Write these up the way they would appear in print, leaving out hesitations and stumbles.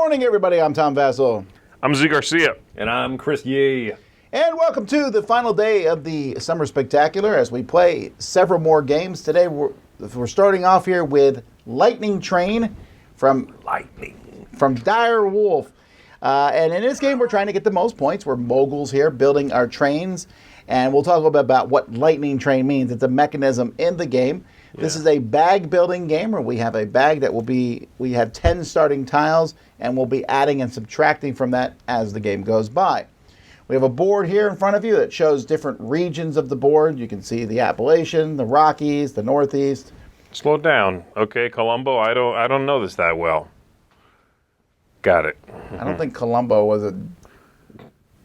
morning, everybody. I'm Tom Vassell. I'm Z Garcia. And I'm Chris Yee. And welcome to the final day of the Summer Spectacular as we play several more games. Today, we're starting off here with Lightning Train from Dire Wolf. And in this game, we're trying to get the most points. We're moguls here, building our trains. And we'll talk a little bit about what Lightning Train means. It's a mechanism in the game. Yeah. This is a bag building game where we have a bag that we have 10 starting tiles, and we'll be adding and subtracting from that as the game goes by. We have a board here in front of you that shows different regions of the board. You can see the Appalachian, the Rockies, the Northeast. Slow down. Okay, Colombo, I don't know this that well. Got it. I don't think Colombo was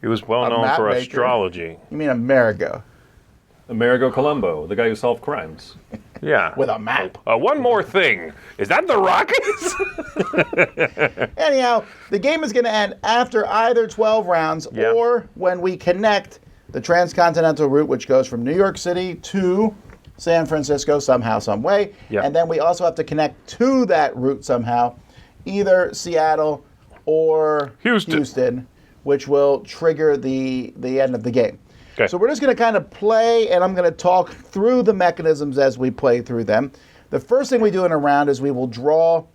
He was well known for astrology. You mean Amerigo? Amerigo Colombo, the guy who solved crimes. Yeah. With a map. One more thing. Is that the Rockies? Anyhow, the game is going to end after either 12 rounds or when we connect the transcontinental route, which goes from New York City to San Francisco somehow, some way. Yep. And then we also have to connect to that route somehow, either Seattle or Houston, which will trigger the end of the game. Okay. So we're just going to kind of play, and I'm going to talk through the mechanisms as we play through them. The first thing we do in a round is we will draw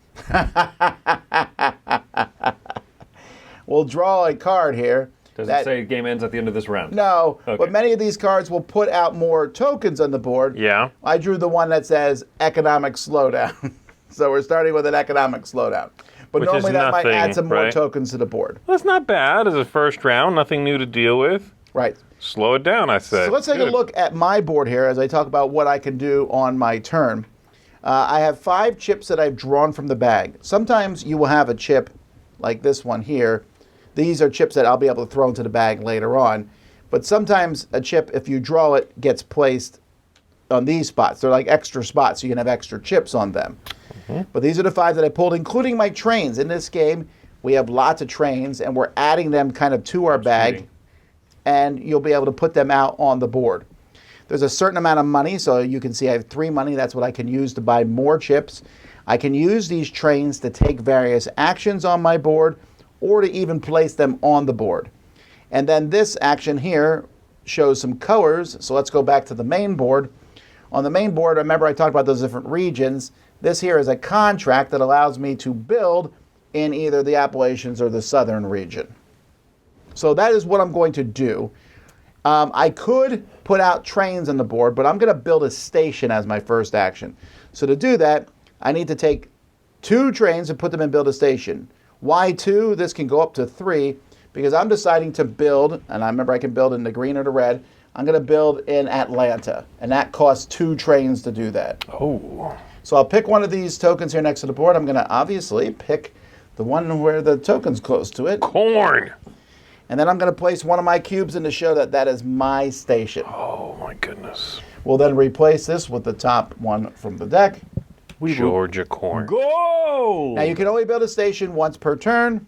we'll draw a card here. Does it say game ends at the end of this round? No, okay. But many of these cards will put out more tokens on the board. Yeah. I drew the one that says economic slowdown. So we're starting with an economic slowdown. But which normally that might add some more right? tokens to the board. Well, that's not bad as a first round. Nothing new to deal with. Right. Slow it down, I said. So let's take a look at my board here as I talk about what I can do on my turn. I have 5 chips that I've drawn from the bag. Sometimes you will have a chip like this one here. These are chips that I'll be able to throw into the bag later on. But sometimes a chip, if you draw it, gets placed on these spots. They're like extra spots, so you can have extra chips on them. Mm-hmm. But these are the 5 that I pulled, including my trains. In this game, we have lots of trains, and we're adding them kind of to our bag. And you'll be able to put them out on the board. There's a certain amount of money, so you can see I have 3 money. That's what I can use to buy more chips. I can use these trains to take various actions on my board or to even place them on the board. And then this action here shows some colors, so let's go back to the main board. On the main board, remember I talked about those different regions. This here is a contract that allows me to build in either the Appalachians or the southern region. So that is what I'm going to do. I could put out trains on the board, but I'm going to build a station as my first action. So to do that, I need to take 2 trains and put them in build a station. Why 2? This can go up to 3 because I'm deciding to build, and I remember I can build in the green or the red. I'm going to build in Atlanta, and that costs 2 trains to do that. Oh. So I'll pick one of these tokens here next to the board. I'm going to obviously pick the one where the token's close to it. Corn. And then I'm going to place one of my cubes in to show that that is my station. Oh, my goodness. We'll then replace this with the top one from the deck. Georgia corn. Go! Now, you can only build a station once per turn,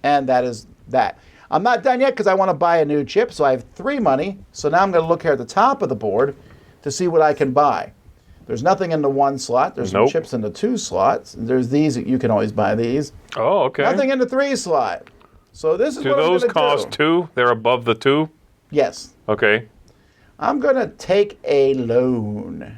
and that is that. I'm not done yet because I want to buy a new chip, so I have 3 money. So now I'm going to look here at the top of the board to see what I can buy. There's nothing in the 1 slot. There's some chips in the 2 slots. There's these. You can always buy these. Oh, okay. Nothing in the 3 slot. So this is what I'm going to do. Do those cost 2? They're above the 2? Yes. Okay. I'm going to take a loan.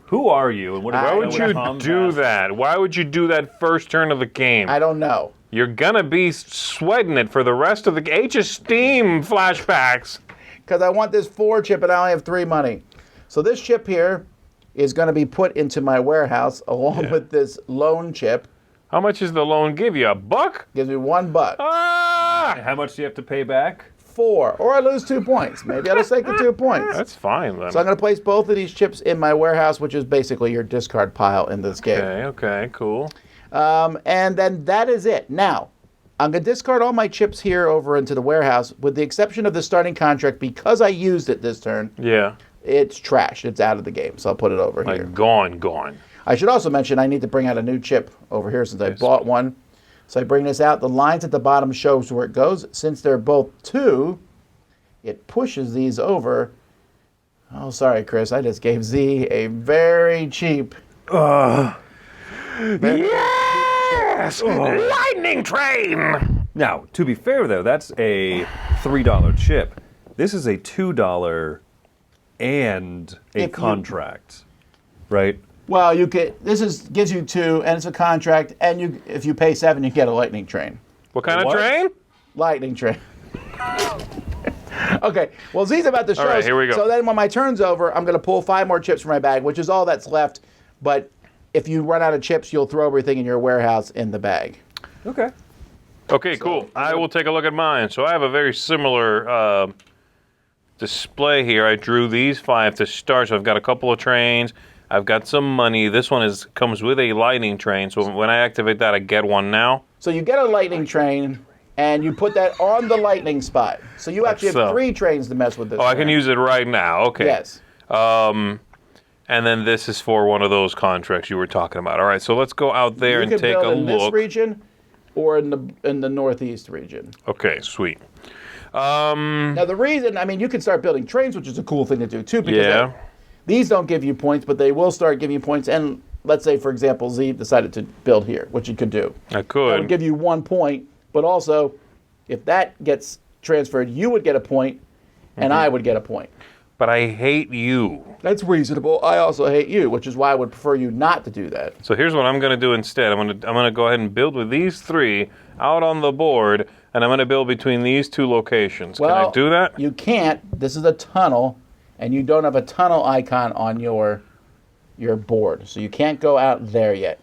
Who are you? And why would you do that? Why would you do that first turn of the game? I don't know. You're going to be sweating it for the rest of the Age of Steam flashbacks. Because I want this 4 chip and I only have 3 money. So this chip here is going to be put into my warehouse along with this loan chip. How much does the loan give you? $1? Gives me $1. Ah! And how much do you have to pay back? 4. Or I lose 2 points. Maybe I'll just take the 2 points. That's fine then. So I'm going to place both of these chips in my warehouse, which is basically your discard pile in this game. Okay, cool. And then that is it. Now, I'm going to discard all my chips here over into the warehouse, with the exception of the starting contract, because I used it this turn. Yeah. It's trashed. It's out of the game, so I'll put it over here. Gone. I should also mention I need to bring out a new chip over here since I bought one. So I bring this out. The lines at the bottom shows where it goes. Since they're both 2, it pushes these over. Oh, sorry, Chris. I just gave Z a very cheap. Yeah! Yes! Lightning train! Now, to be fair, though, that's a $3 chip. This is a $2 and a If you- contract, right? Well, gives you 2, and it's a contract, and if you pay 7, you get a lightning train. What kind of What? train? Lightning train. Okay, well, Z's about to show All right, us. here we go. So then when my turn's over, I'm going to pull 5 more chips from my bag, which is all that's left. But if you run out of chips, you'll throw everything in your warehouse in the bag. Okay. Okay, cool. I will take a look at mine. So I have a very similar display here. I drew these 5 to start. So I've got a couple of trains. I've got some money. This one comes with a lightning train. So when I activate that, I get one now. So you get a lightning train, and you put that on the lightning spot. So you actually have so. 3 trains to mess with this. Oh, I can train. use it right now. Okay. Yes. And then this is for one of those contracts you were talking about. All right, so let's go out there You and can take build a in this look. region or in the northeast region. Okay, sweet. Now the reason, you can start building trains, which is a cool thing to do too, because Yeah. these don't give you points, but they will start giving you points. And let's say, for example, Z decided to build here, which you could do. I That would could. give you 1 point, but also, if that gets transferred, you would get a point, and I would get a point. But I hate you. That's reasonable. I also hate you, which is why I would prefer you not to do that. So here's what I'm going to do instead. I'm going to go ahead and build with these 3 out on the board, and I'm going to build between these 2 locations. Can I do that? You can't. This is a tunnel, and you don't have a tunnel icon on your board, so you can't go out there yet.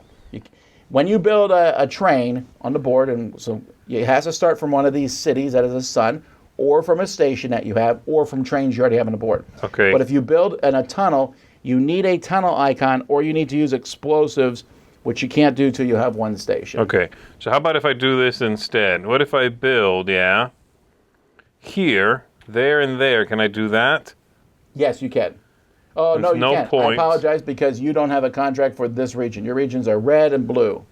When you build a train on the board, and so it has to start from one of these cities that is a sun, or from a station that you have, or from trains you already have on the board. Okay. But if you build in a tunnel, you need a tunnel icon, or you need to use explosives, which you can't do till you have 1 station. Okay, so how about if I do this instead? What if I build, here, there, and there? Can I do that? Yes, you can. Oh, no, There's you no can't. I points. apologize because you don't have a contract for this region. Your regions are red and blue.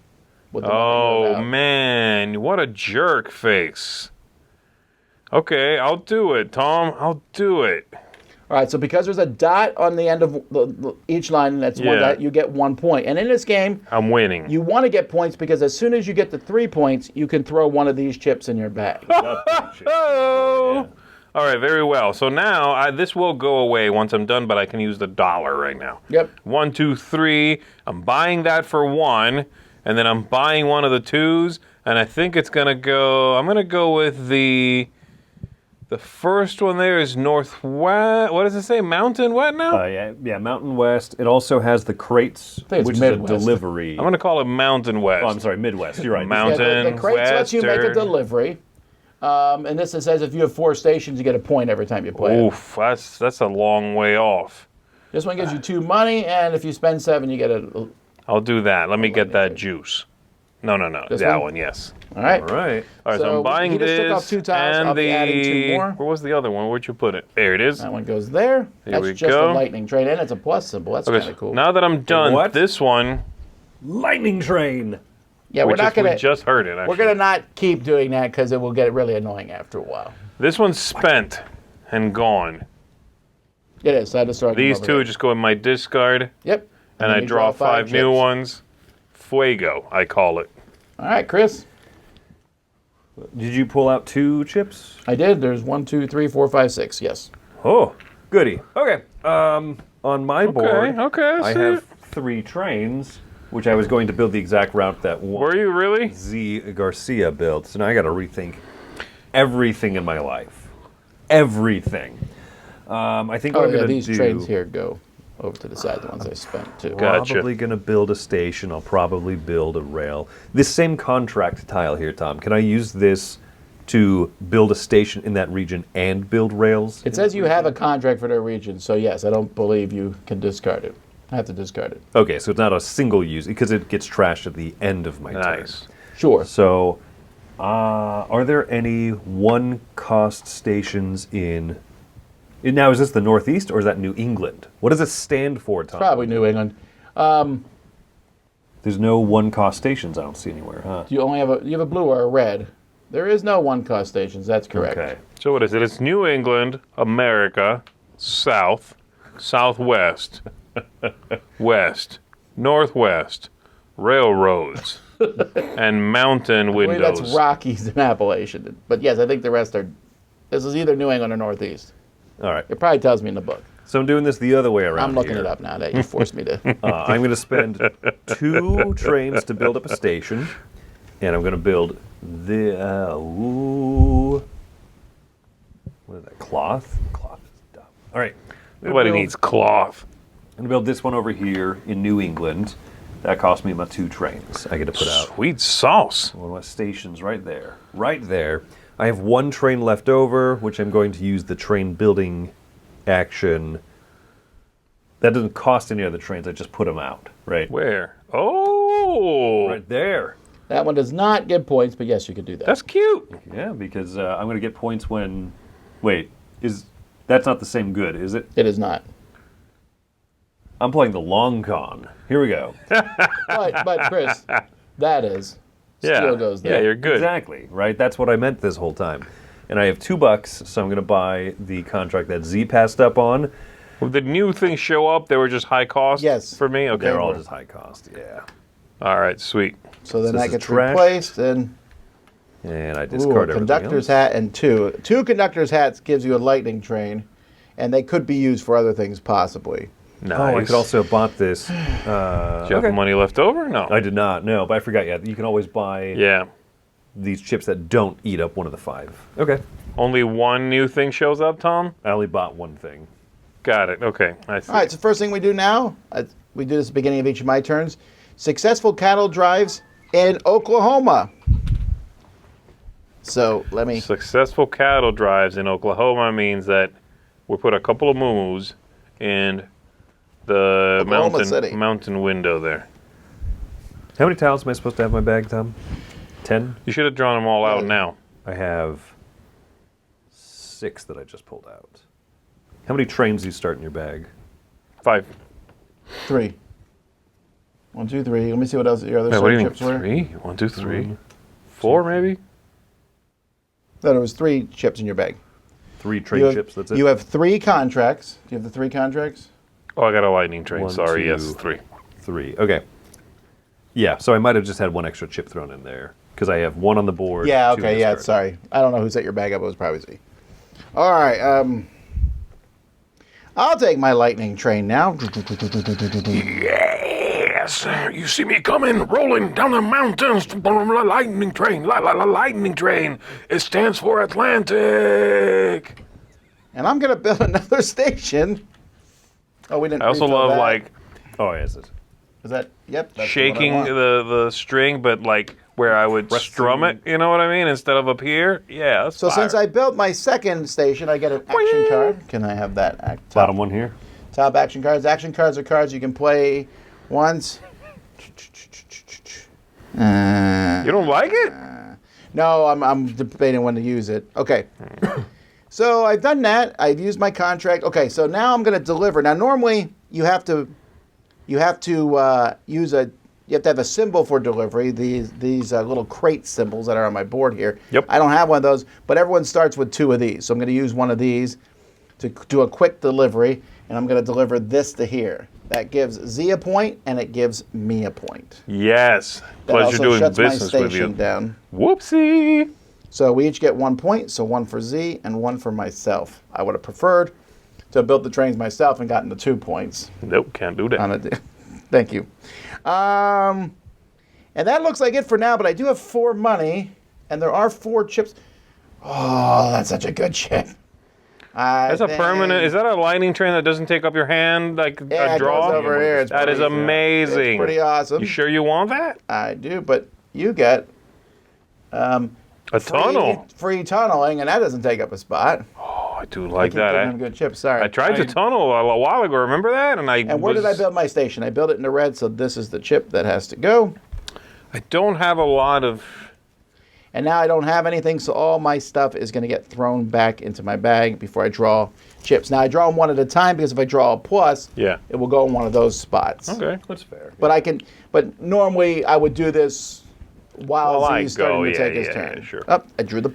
With the one that you Oh, have out. man, what a jerk face. Okay, I'll do it, Tom. I'll do it. All right, so because there's a dot on the end of each line, that's one Yeah. dot, you get 1 point. And in this game, I'm winning. you want to get points because as soon as you get to 3 points, you can throw one of these chips in your bag. Oh! All right, very well. So now this will go away once I'm done, but I can use the dollar right now. Yep. 1, 2, 3. I'm buying that for 1, and then I'm buying one of the 2s, and I think it's gonna go. I'm gonna go with the first one. There is northwest. What does it say? Mountain what now? Yeah, Mountain West. It also has the crates, think it's which Midwest. is a delivery. I'm gonna call it Mountain West. Oh, I'm sorry, Midwest. You're right. Mountain. Yeah, the crates lets you make a Western. delivery. And this says if you have 4 stations, you get a point every time you play it. Oof, that's a long way off. This one gives you 2 money, and if you spend 7, you get a... I'll do that. Let me get that juice. No. This That one? one, yes. All right. All right. All right, so So I'm buying he just this took off 2 tiles. and I'll be adding 2 more. Where was the other one? Where'd you put it? There it is. That one goes there. That's we just go. a lightning train, and it's a plus symbol. That's Okay, kind of cool. now that I'm done, what? this one, Lightning train. Yeah, we just heard it. Actually. We're gonna not keep doing that because it will get really annoying after a while. This one's spent and gone. It is. So I had to start. them These over 2 there. just go in my discard, Yep. and then I you draw 5 new chips. ones. Fuego, I call it. All right, Chris. Did you pull out 2 chips? I did. There's 1, 2, 3, 4, 5, 6. Yes. Oh, goody. Okay. On my board, Okay, I see have it. 3 trains, which I was going to build the exact route that Were you really? Z Garcia built. So now I got to rethink everything in my life. Everything. I think what Oh I'm yeah, going to these do. trains here go over to the side. The ones I spent too. Gotcha. Probably going to build a station. I'll probably build a rail. This same contract tile here, Tom. Can I use this to build a station in that region and build rails? It says you have a contract for their region, so yes, I don't believe you can discard it. I have to discard it. Okay, so it's not a single use because it gets trashed at the end of my turn. Nice. Sure. So, are there any one-cost stations in? Now, is this the Northeast or is that New England? What does it stand for, Tom? Probably New England. There's no one-cost stations I don't see anywhere, huh? You only have a blue or a red. There is no one cost stations. That's correct. Okay. So what is it? It's New England, America, South, Southwest, West, Northwest, railroads. and mountain I believe windows. that's Rockies and Appalachian. But yes, I think the rest are. This is either New England or Northeast. All right. It probably tells me in the book. So I'm doing this the other way around. I'm looking here. it up now that you forced me to. I'm going to spend 2 trains to build up a station, and I'm going to build the what is that? Cloth. Cloth is dumb. All right. Nobody needs cloth. I'm going to build this one over here in New England. That cost me my 2 trains. I get to put out Sweet sauce. one of my stations right there. Right there. I have 1 train left over, which I'm going to use the train building action. That doesn't cost any other trains. I just put them out. Right. Where? Oh, Right there. That one does not give points, but yes, you could do that. that's cute. Yeah, because I'm going to get points when. Wait, that's not the same good, is it? It is not. I'm playing the long con. Here we go. But Chris, that is. Yeah, Still goes there. yeah, you're good. Exactly, right? That's what I meant this whole time. And I have $2, so I'm going to buy the contract that Z passed up on. Well, the new things show up. They were just high cost. Yes. For me. Okay. They're all just high cost, yeah. All right. Sweet. So then So that this is gets trash. replaced, and And I ooh, discard a everything conductor's else. hat and 2. 2 conductor's hats gives you a lightning train, and they could be used for other things possibly. Nice. Oh, I could also have bought this. Do you have okay. money left over? No. I did not, no, but I forgot, yeah. You can always buy Yeah. these chips that don't eat up one of the 5. Okay. Only one new thing shows up, Tom? I only bought 1 thing. Got it. Okay. I see. All right, so first thing we do now, we do this at the beginning of each of my turns, successful cattle drives in Oklahoma. So let me, Successful cattle drives in Oklahoma means that we put a couple of moo-moos in the Oklahoma City. mountain window there. How many tiles am I supposed to have in my bag, Tom? 10? You should have drawn them all out Yeah. now. I have 6 that I just pulled out. How many trains do you start in your bag? 5. 3. 1, 2, 3. Let me see what else your other Wait, what do you think? chips were. 3? 1, 2, 3. 4 maybe? No, there was 3 chips in your bag. 3 You train have, chips, that's it? you have 3 contracts. Do you have the 3 contracts? Oh, I got a lightning train. 1, Sorry. 2, Yes, 3. 3. Okay. Yeah, so I might have just had 1 extra chip thrown in there because I have 1 on the board. Yeah, 2 okay, yeah, discarded. sorry. I don't know who set your bag up. It was probably Z. All right, I'll take my lightning train now. Yes, you see me coming, rolling down the mountains. Lightning train, lightning train. It stands for Atlantic. And I'm going to build another station. Oh, we didn't I also refill love that. like Oh, yes. Is that, yep. That's shaking the one I want. the string, but like where I would strum it. You know what I mean? Instead of up here. Yeah. That's So fire. since I built my second station, I get an action card. Can I have that? Top, Bottom one here. top action cards. Action cards are cards you can play once. You don't like it? No, I'm debating when to use it. Okay. So I've done that. I've used my contract. Okay, so now I'm going to deliver. Now normally you have to have a symbol for delivery. These little crate symbols that are on my board here. Yep. I don't have one of those, but everyone starts with 2 of these. So I'm going to use one of these to do a quick delivery, and I'm going to deliver this to here. That gives Z a point, and it gives me a point. Yes. That Pleasure also doing shuts my business with station you. down. Whoopsie. So we each get 1 point, so 1 for Z and 1 for myself. I would have preferred to have built the trains myself and gotten the 2 points Nope, can't do that. on it. Thank you. And that looks like it for now, but I do have 4 money, and there are 4 chips. Oh, that's such a good chip. That's a permanent. Is that a lightning train that doesn't take up your hand like Yeah, a it draw? goes over here. It's That is pretty- amazing. It's pretty awesome. You sure you want that? I do, but you get A tunnel. free tunneling, and that doesn't take up a spot. Oh, I do like Keep that. giving them good chips. Sorry. I tried to tunnel a while ago. Remember that? And where did I build my station? I built it in the red, so this is the chip that has to go. I don't have a lot of. And now I don't have anything, so all my stuff is going to get thrown back into my bag before I draw chips. Now I draw them one at a time because if I draw a plus, Yeah. it will go in one of those spots. Okay. That's fair. But normally I would do this while While I Z's starting go, to yeah, take his yeah, turn. sure. Up, I drew the.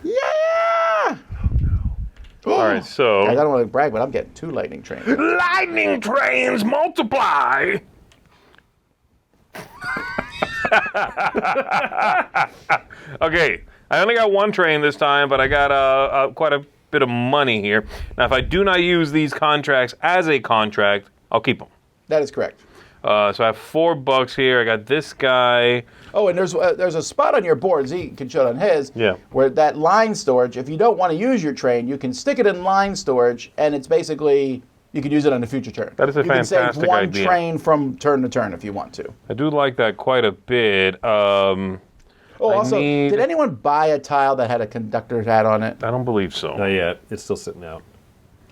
Yeah. All right, so I don't want to brag, but I'm getting 2 lightning trains. lightning trains multiply. Okay, I only got one train this time, but I got quite a bit of money here. Now, if I do not use these contracts as a contract, I'll keep them. That is correct. So I have $4 here. I got this guy. Oh, and there's a spot on your board, Z can show it on his, Yeah. where that line storage, if you don't want to use your train, you can stick it in line storage, and it's basically, you can use it on a future turn. That is a you can fantastic save one idea. train from turn to turn if you want to. I do like that quite a bit. Also, did anyone buy a tile that had a conductor's hat on it? I don't believe so. Not yet. It's still sitting out.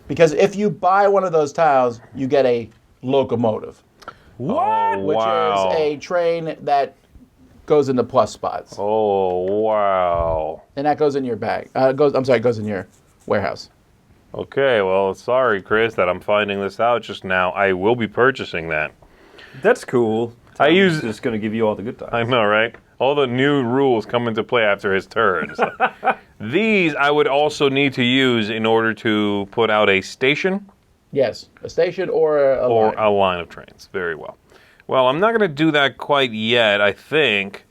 Because if you buy one of those tiles, you get a locomotive. What? Which Wow. is a train that goes into plus spots. Oh, wow. And that goes in your bag. Goes in your warehouse. Okay, well, sorry, Chris, that I'm finding this out just now. I will be purchasing that. That's cool. use- just going to give you all the good times. I know, right? All the new rules come into play after his turn. So. These I would also need to use in order to put out a station Yes, a station or a or line. a line of trains. Very well. Well, I'm not going to do that quite yet. I think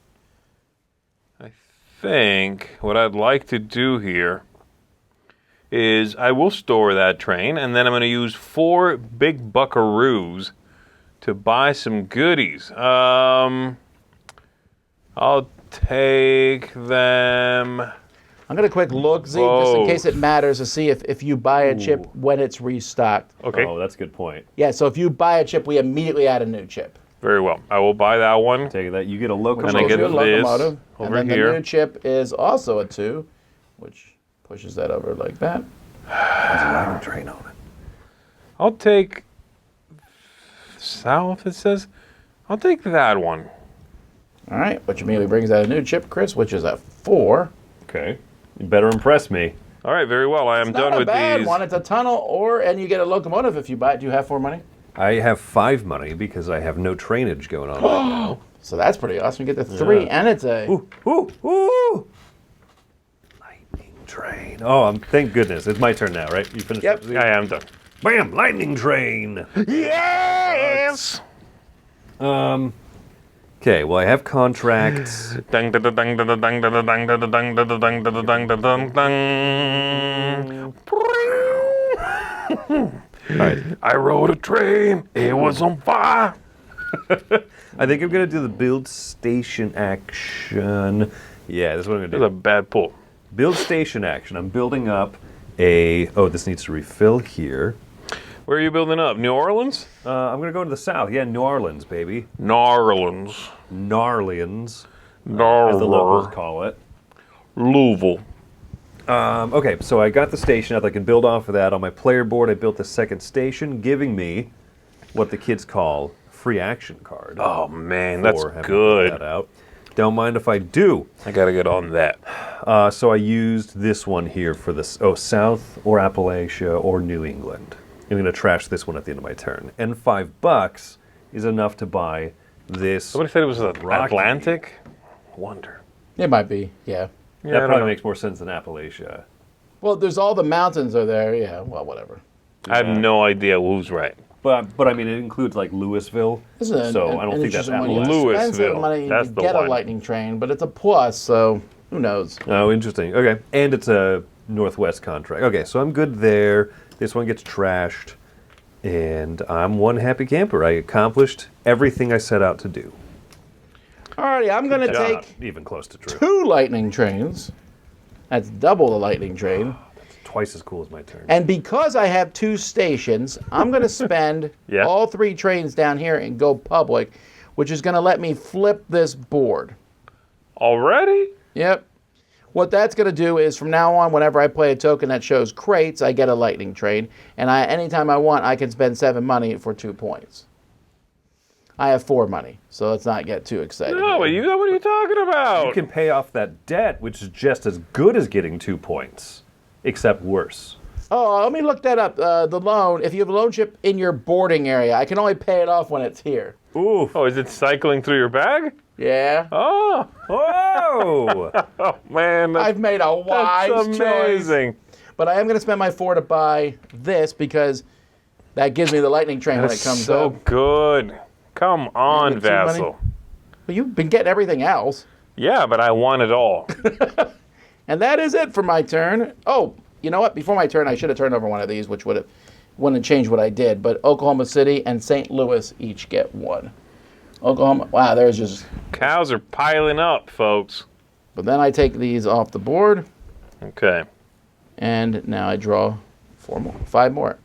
what I'd like to do here is I will store that train, and then I'm going to use 4 big buckaroos to buy some goodies. I'll take them. I'm going to quick look, Z, just in case it matters, to see if you buy a chip when it's restocked. Okay, Oh, that's a good point. Yeah, so if you buy a chip, we immediately add a new chip. very well. I will buy that one. Take that. You get a And I locomotive. get Your this locomotive, over and then here. the new chip is also a 2, which pushes that over like that. There's a line train on it. I'll take south, it says. I'll take that one. All right, which immediately brings out a new chip, Chris, which is a 4. Okay. You better impress me. All right, very well. I am It's done not a with bad these. one. It's a tunnel, and you get a locomotive if you buy it. Do you have 4 money? I have 5 money because I have no trainage going on right now. So that's pretty awesome. You get the 3, and it's a... Ooh, ooh, ooh! Lightning train. Oh, thank goodness. It's my turn now, right? You finished Yep. up, Z? I am done. Bam! Lightning train! Yes! Okay, well, I have contracts. Dang, da, da, dang, da, da, dang, da, da, dang, da, da, dang, da, da, dang, da, da, dang, da, dang, dang. All right. I rode a train. It was on fire. I think I'm going to do the build station action. Yeah, this is what I'm going to That's a do. bad pull. Build station action. I'm building up a... Oh, this needs to refill here. Where are you building up? New Orleans? I'm going to go to the south. Yeah, New Orleans, baby. New Orleans. Narlians, as the locals call it. Louisville. Okay, so I got the station up. I can build off of that. On my player board, I built the second station, giving me what the kids call free action card. Oh, man, that's for having good. That out. Don't mind if I do. I got to get on that. So I used this one here for this. Oh, South or Appalachia or New England. I'm going to trash this one at the end of my turn. And $5 is enough to buy this. Somebody said it was Rocky. Atlantic? Wonder. It might be, yeah. Yeah, I That don't probably know. makes more sense than Appalachia. Well, there's all the mountains are there. Yeah, well, whatever. I have no idea who's right. But I mean, it includes like Louisville. This is So I don't think that's interesting one. You Appalachia. spend some Louisville, money that's to the get one. a lightning train, but it's a plus, so who knows? Oh, interesting. Okay. And it's a Northwest contract. Okay, so I'm good there. This one gets trashed. And I'm one happy camper. I accomplished everything I set out to do. Alrighty, I'm going to Not take even close to true. 2 lightning trains. That's double the lightning train. Twice as cool as my turn. And because I have 2 stations, I'm going to spend Yeah. all 3 trains down here and go public, which is going to let me flip this board. Already? Yep. What that's going to do is from now on, whenever I play a token that shows crates, I get a lightning train. And anytime I want, I can spend 7 money for 2 points. I have 4 money, so let's not get too excited. No, what here. are you talking about? You can pay off that debt, which is just as good as getting 2 points, except worse. Oh, let me look that up. The loan, if you have a loan chip in your boarding area, I can only pay it off when it's here. Ooh. Oh, is it cycling through your bag? Yeah. Oh, Whoa! oh man, I've made a wise that's choice. amazing. But I am going to spend my 4 to buy this because that gives me the lightning train when it That's comes so up. good. Come on, get 2 money? Vassal. But you've been getting everything else. Yeah, but I want it all. And that is it for my turn. Oh, you know what? Before my turn, I should have turned over one of these, which wouldn't have changed what I did. But Oklahoma City and St. Louis each get one. Oklahoma, wow, there's just... Cows are piling up, folks. But then I take these off the board, Okay. and now I draw 5 more.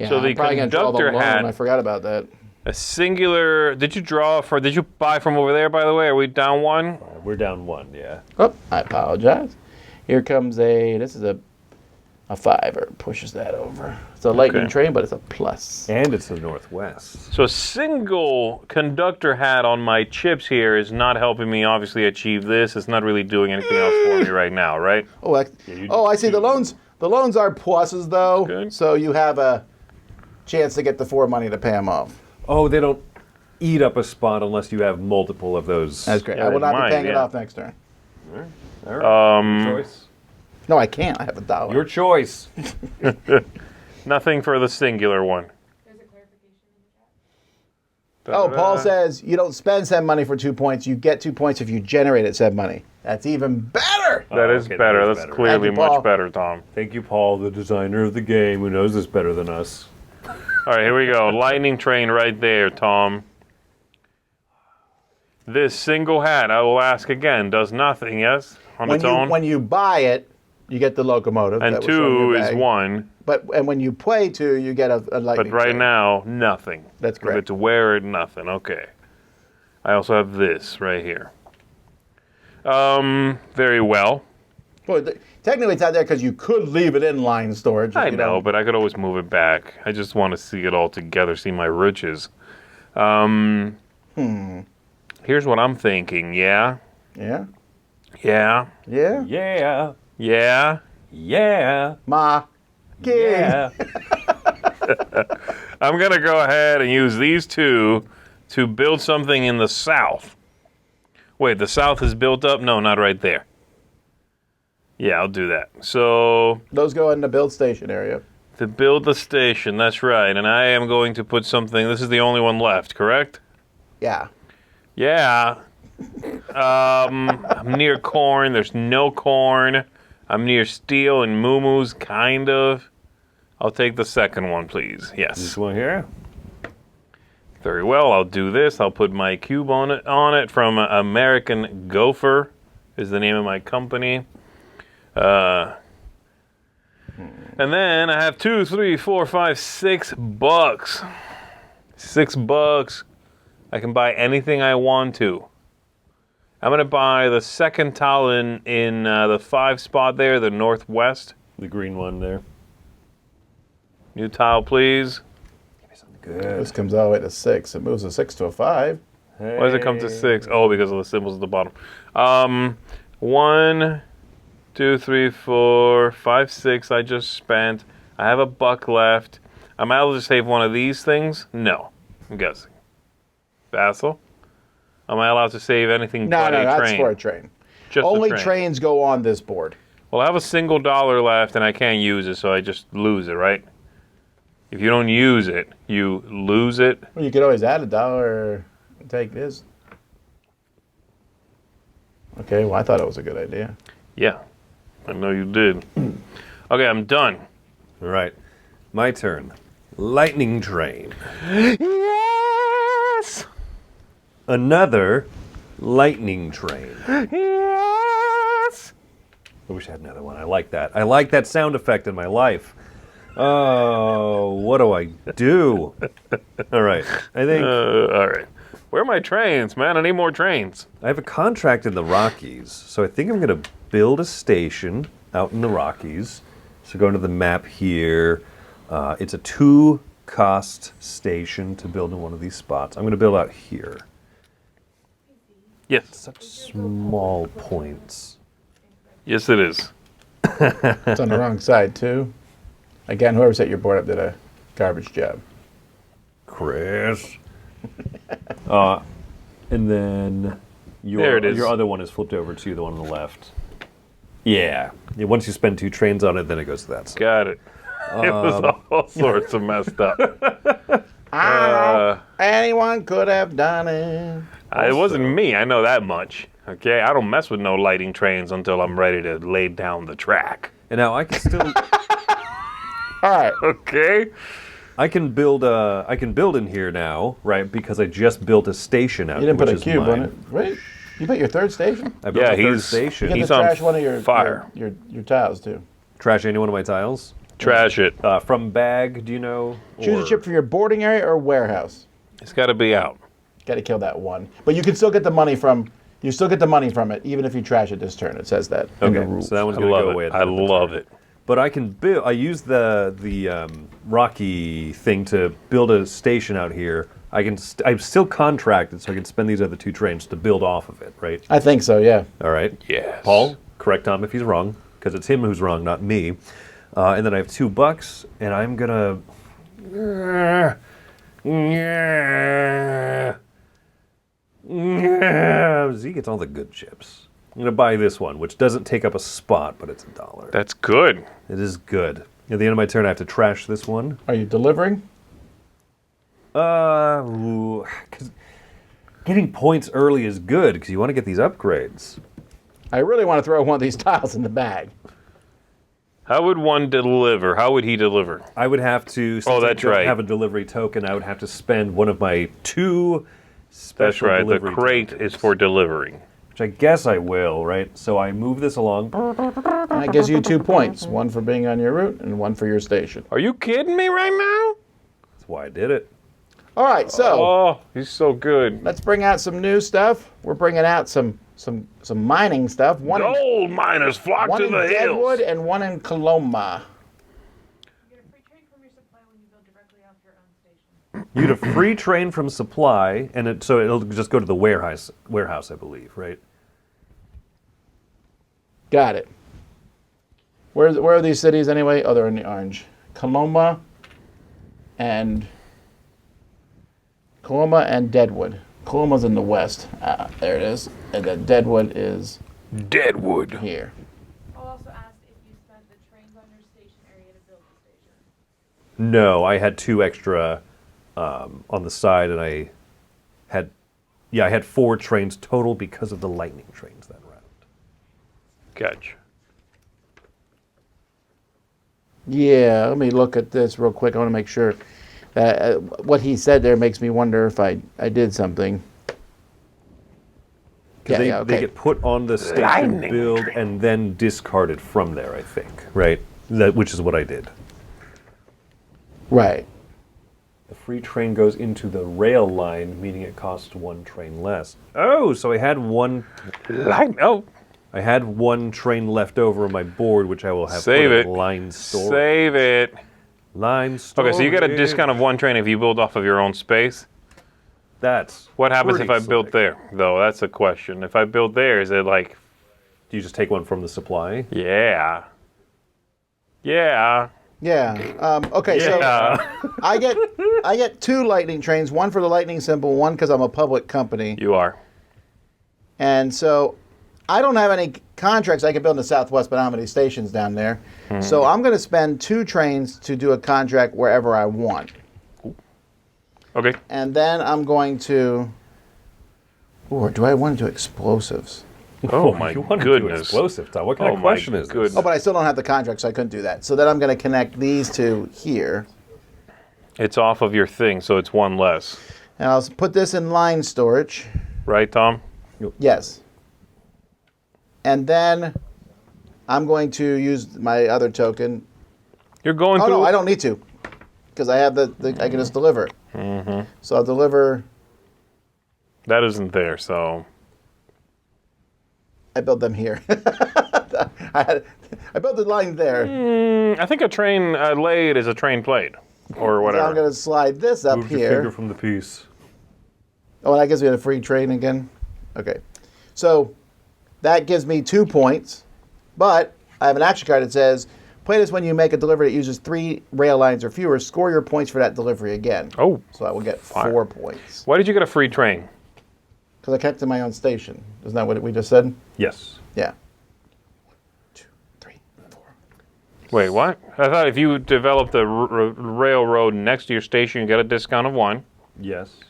Yeah, So the I'm probably gonna draw the conductor loan. hat- I forgot about that. A singular. Did you buy from over there, by the way? Are we down one? We're down 1, yeah. Oh, I apologize. Here comes this is a 5, or pushes that over. It's a lightning Okay. train, but it's a plus. And it's the Northwest. So a single conductor hat on my chips here is not helping me obviously achieve this. It's not really doing anything else for me right now, right? Oh, I see. The loans are pluses, though. Good. So you have a chance to get the 4 money to pay them off. Oh, they don't eat up a spot unless you have multiple of those. That's great. Yeah, I will not mine, be paying it yeah. off next turn. All right. Your choice. No, I can't. I have $1. Your choice. Nothing for the singular one. There's a clarification in the chat. Oh, Paul says you don't spend said money for 2 points. You get 2 points if you generated said money. That's even better. That is okay, better. that is That's better. clearly Thank you, Paul. much better, Tom. Thank you, Paul, the designer of the game, who knows this better than us. All right, here we go. Lightning train right there, Tom. This single hat, I will ask again, does nothing, yes? On its own? When you buy it, you get the locomotive. And that was from 2 your is bag. 1. And when you play 2, you get a lightning But right train. now, nothing. That's If correct. it's wear it, nothing. Okay. I also have this right here. Very well. Well, technically, it's out there because you could leave it in line storage. if I you know, don't- but I could always move it back. I just want to see it all together, see my riches. Here's what I'm thinking. Yeah? Yeah. Yeah? Yeah. Yeah. Yeah? Yeah. Ma. King. Yeah. I'm going to go ahead and use these 2 to build something in the south. Wait, the south is built up? No, not right there. Yeah, I'll do that. So, Those go in the build station area. to build the station, that's right. And I am going to put something, this is the only one left, correct? Yeah. Yeah. I'm near corn. There's no corn. I'm near steel and moo-moos, kind of. I'll take the second one, please. This Yes. one here. Very well. I'll do this. I'll put my cube on it from American Gopher is the name of my company. And then I have 2, 3, 4, 5, $6. $6. I can buy anything I want to. I'm going to buy the second tile in the 5 spot there, the northwest. The green one there. New tile, please. Good. This comes all the way to 6. It moves a 6 to a 5. Why does it come to 6? Oh, because of the symbols at the bottom. 1, 2, 3, 4, 5, 6 I just spent. I have $1 left. Am I able to save one of these things? No. I'm guessing. Vassal? Am I allowed to save anything No, but no, a that's train? for a train. Just Only a train. trains go on this board. Well, I have a single dollar left and I can't use it, so I just lose it, right? If you don't use it, you lose it. Well, you could always add $1 and take this. Okay, well, I thought it was a good idea. Yeah, I know you did. Okay, I'm done. All right. My turn. Lightning train. Yes! Another lightning train. Yes! I wish I had another one. I like that. I like that sound effect in my life. Oh, what do I do? All right. I think All right. Where are my trains, man? I need more trains. I have a contract in the Rockies, so I think I'm going to build a station out in the Rockies. So going to the map here, it's a 2-cost station to build in one of these spots. I'm going to build out here. Yes. Such small points. Yes, it is. It's on the wrong side, too. Again, whoever set your board up did a garbage job. Chris. And then There it is. your other one is flipped over to the one on the left. Yeah. Once you spend 2 trains on it, then it goes to that side. Got it. It was all sorts of messed up. I don't know. Anyone could have done it. It wasn't me. I know that much. Okay, I don't mess with no lighting trains until I'm ready to lay down the track. And now I can still. All right. Okay. I can build in here now, right? Because I just built a station out. You didn't put a which is cube on mine. it, right? You put your third station? I built Yeah, a third he's- station. You He's can on trash one of your fire. your tiles too. Trash any one of my tiles. Trash it. From bag, do you know? Choose a chip for your boarding area or warehouse. It's got to be out. Got to kill that one, but you can still get the money from. You still get the money from it, even if you trash it this turn. It says that in the Okay, rules. so that one's I gonna love go it. away. At the I end of the love turn. it. But I can build. I use the Rocky thing to build a station out here. I'm still contracted, so I can spend these other 2 trains to build off of it, right? I think so. Yeah. All right. Yes. Paul, correct Tom if he's wrong, because it's him who's wrong, not me. And then I have $2, and I'm gonna. Z gets all the good chips. I'm gonna buy this one, which doesn't take up a spot, but it's $1. That's good. It is good. At the end of my turn, I have to trash this one. Are you delivering? Because getting points early is good because you want to get these upgrades. I really want to throw one of these tiles in the bag. How would one deliver? How would he deliver? I would have to. Since that's I don't right. have a delivery token, I would have to spend one of my 2 That's special right. The delivery crate tokens, is for delivering. which I guess I will. Right. So I move this along. And that gives you 2 points. One for being on your route and one for your station. Are you kidding me right now? That's why I did it. All right. So Oh, he's so good. let's bring out some new stuff. We're bringing out some mining stuff. One in, Gold miners flock one to in the Deadwood hills. and one in Coloma. You get a free trade from your supply when you build directly off your own station. You get a free train from supply, and so it'll just go to the warehouse, I believe, right? Got it. Where are these cities anyway? Oh, they're in the orange. Coloma and Deadwood. Coloma's in the west. There it is. And then Deadwood is Deadwood. here. I'll also ask if you spent the trains on your station area to build the station. No, I had 2 extra on the side, and I had 4 trains total because of the lightning trains that round. Catch. Yeah, let me look at this real quick. I want to make sure that what he said there makes me wonder if I did something. Because they okay. get put on the station Lightning build and then discarded from there, I think, right? Which is what I did. Right. The free train goes into the rail line, meaning it costs 1 train less. Oh, so I had one train left over on my board, which I will have Save put it. in line storage. Save it. Line storage. Okay, so you get a discount of 1 train if you build off of your own space. That's What happens if pretty I build slick. there, though? That's a question. If I build there, is it like, Do you just take one from the supply? yeah. Yeah. Yeah. Okay. Yeah. So I get 2 lightning trains. One for the lightning symbol. One because I'm a public company. You are. And so I don't have any contracts I can build in the Southwest, but I don't have any stations down there. So I'm going to spend 2 trains to do a contract wherever I want. Okay. And then I'm going to... Or do I want to do explosives? Oh, my you want to do goodness. explosive, Tom. What kind Oh, of my question is this? goodness. Oh, but I still don't have the contract, so I couldn't do that. So then I'm going to connect these 2 here. It's off of your thing, so it's 1 less. And I'll put this in line storage. Right, Tom? Yes. And then I'm going to use my other token. You're going Oh, through... no, I don't need to. Because I have I can just deliver. So I'll deliver... That isn't there, so... I built them here. I built the line there. I think a train laid is a train played, or So whatever. I'm going to slide this up Move your finger here. from the piece. Oh, and that gives me a free train again? Okay. So that gives me 2 points. But I have an action card that says, play this when you make a delivery that uses 3 rail lines or fewer. Score your points for that delivery again. Oh, So I will get Fire. 4 points. why did you get a free train? Because I connected my own station. Isn't that what we just said? Yes. Yeah. 2, 3, 4. Wait, what? I thought if you developed the railroad next to your station, you get a discount of 1. Yes.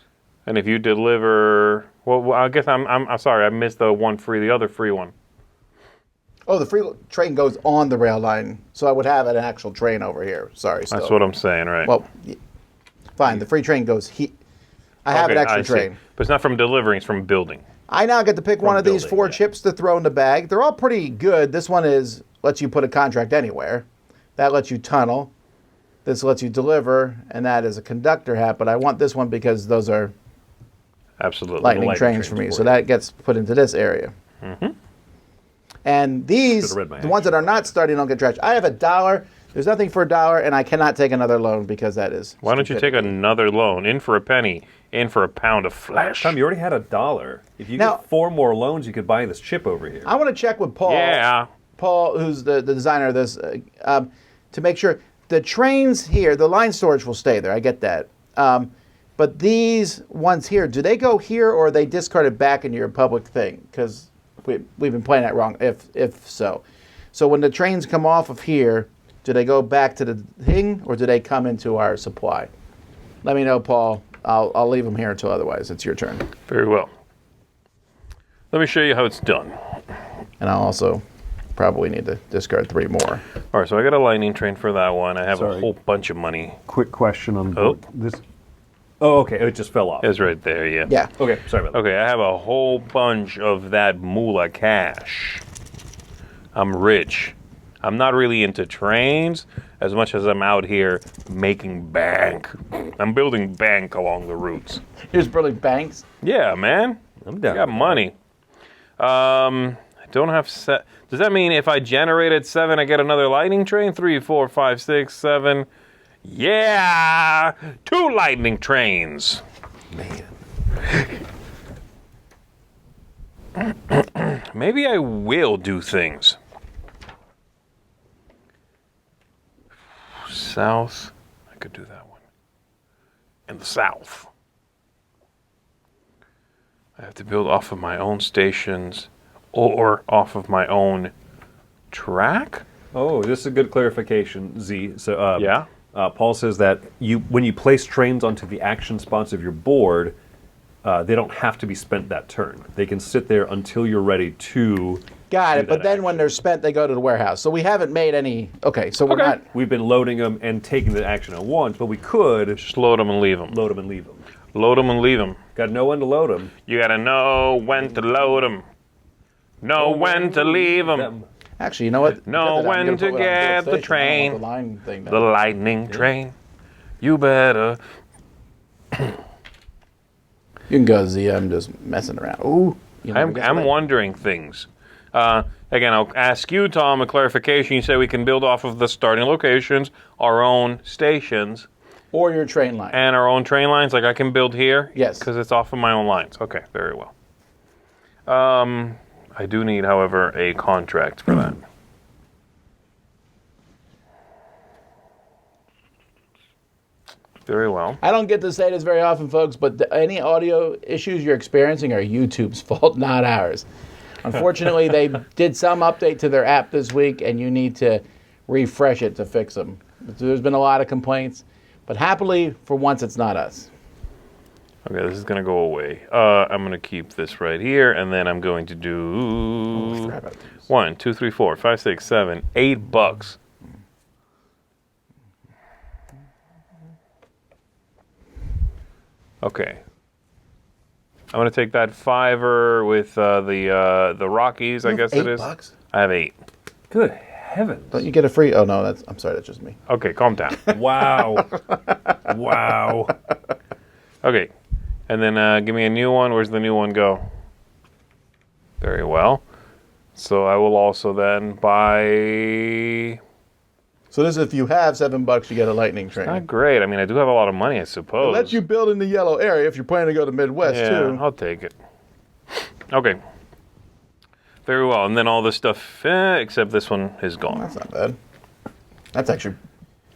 And if you deliver, well, I guess I'm sorry, I missed the other free one. Oh, the free train goes on the rail line, so I would have an actual train over here. Sorry, still. That's what I'm saying, right? Well, fine. The free train goes I have an Okay, extra I see. train. But it's not from delivering; it's from building. I now get to pick one of these building, 4 yeah. chips to throw in the bag. They're all pretty good. This one lets you put a contract anywhere. That lets you tunnel. This lets you deliver, and that is a conductor hat. But I want this one because those are Absolutely. lightning trains for me. So that gets put into this area. Mm-hmm. And these, Should've read my the ones that action. are not starting, don't get trashed. I have $1. There's nothing for $1, and I cannot take another loan because that is. Why don't you take stupidity. another loan? In for a penny, in for a pound of flesh. Tom, you already had $1. If you Now- get 4 more loans, you could buy this chip over here. I want to check with Paul. Yeah. Paul, who's the designer of this, to make sure the trains here, the line storage will stay there. I get that. But these ones here, do they go here or are they discarded back into your public thing? Because we've been playing that wrong, if so. So when the trains come off of here, do they go back to the thing or do they come into our supply? Let me know, Paul. I'll leave them here until otherwise. It's your turn. Very well. Let me show you how it's done. And I'll also probably need to discard 3 more. All right, so I got a lightning train for that one. I have a Sorry. whole bunch of money. Quick question on Oh. this. Oh, okay. It just fell off. It's right there, yeah. Yeah. Okay, sorry about that. Okay, I have a whole bunch of that moolah cash. I'm rich. I'm not really into trains as much as I'm out here making bank. I'm building bank along the routes. Here's building banks. Yeah, man. I'm I down. got money. I don't have set. Does that mean if I generated 7, I get another lightning train? 3, 4, 5, 6, 7. Yeah! 2 lightning trains. Man. Maybe I will do things. South. I could do that one. In the south. I have to build off of my own stations or off of my own track? Oh, this is a good clarification, Z. So, Yeah? Paul says that when you place trains onto the action spots of your board, they don't have to be spent that turn. They can sit there until you're ready to. Got do it. But that then when action. they're spent, they go to the warehouse. So we haven't made any. Okay, so we're Okay. not. We've been loading them and taking the action at once, but we could Just load them and leave them. load them and leave them. Load them and leave them. Got to know when to load them. You gotta know when to load them. Know when to leave them. Actually, you know what? Know Because I'm when gonna to put it on get build the station. I don't train. want the line thing The down. lightning train. You better. You can go, Z. I'm just messing around. Ooh. You know, I guess I'm what I- wondering things. Again, I'll ask you, Tom, a clarification. You say we can build off of the starting locations, our own stations, Or your train line. and our own train lines. Like I can build here? Yes. Because it's off of my own lines. Okay, very well. I do need, however, a contract for that. Very well. I don't get to say this very often, folks, but any audio issues you're experiencing are YouTube's fault, not ours. Unfortunately, they did some update to their app this week, and you need to refresh it to fix them. There's been a lot of complaints, but happily, for once, it's not us. Okay, this is going to go away. I'm going to keep this right here, and then I'm going to do forgot about these. 1, 2, 3, 4, 5, 6, 7, $8. Okay. I'm going to take that $5 with the Rockies, I guess it is. $8? I have 8. Good heavens. Don't you get a free? Oh no, I'm sorry, that's just me. Okay, calm down. Wow. Wow. Okay, and then give me a new one. Where's the new one go? Very well. So I will also then buy. So this, if you have $7, you get a lightning train. Not great. I mean, I do have a lot of money, I It suppose. lets you build in the yellow area if you're planning to go to Midwest Yeah, too. I'll take it. Okay. Very well, and then all this stuff, except this one is gone. That's not bad. That's actually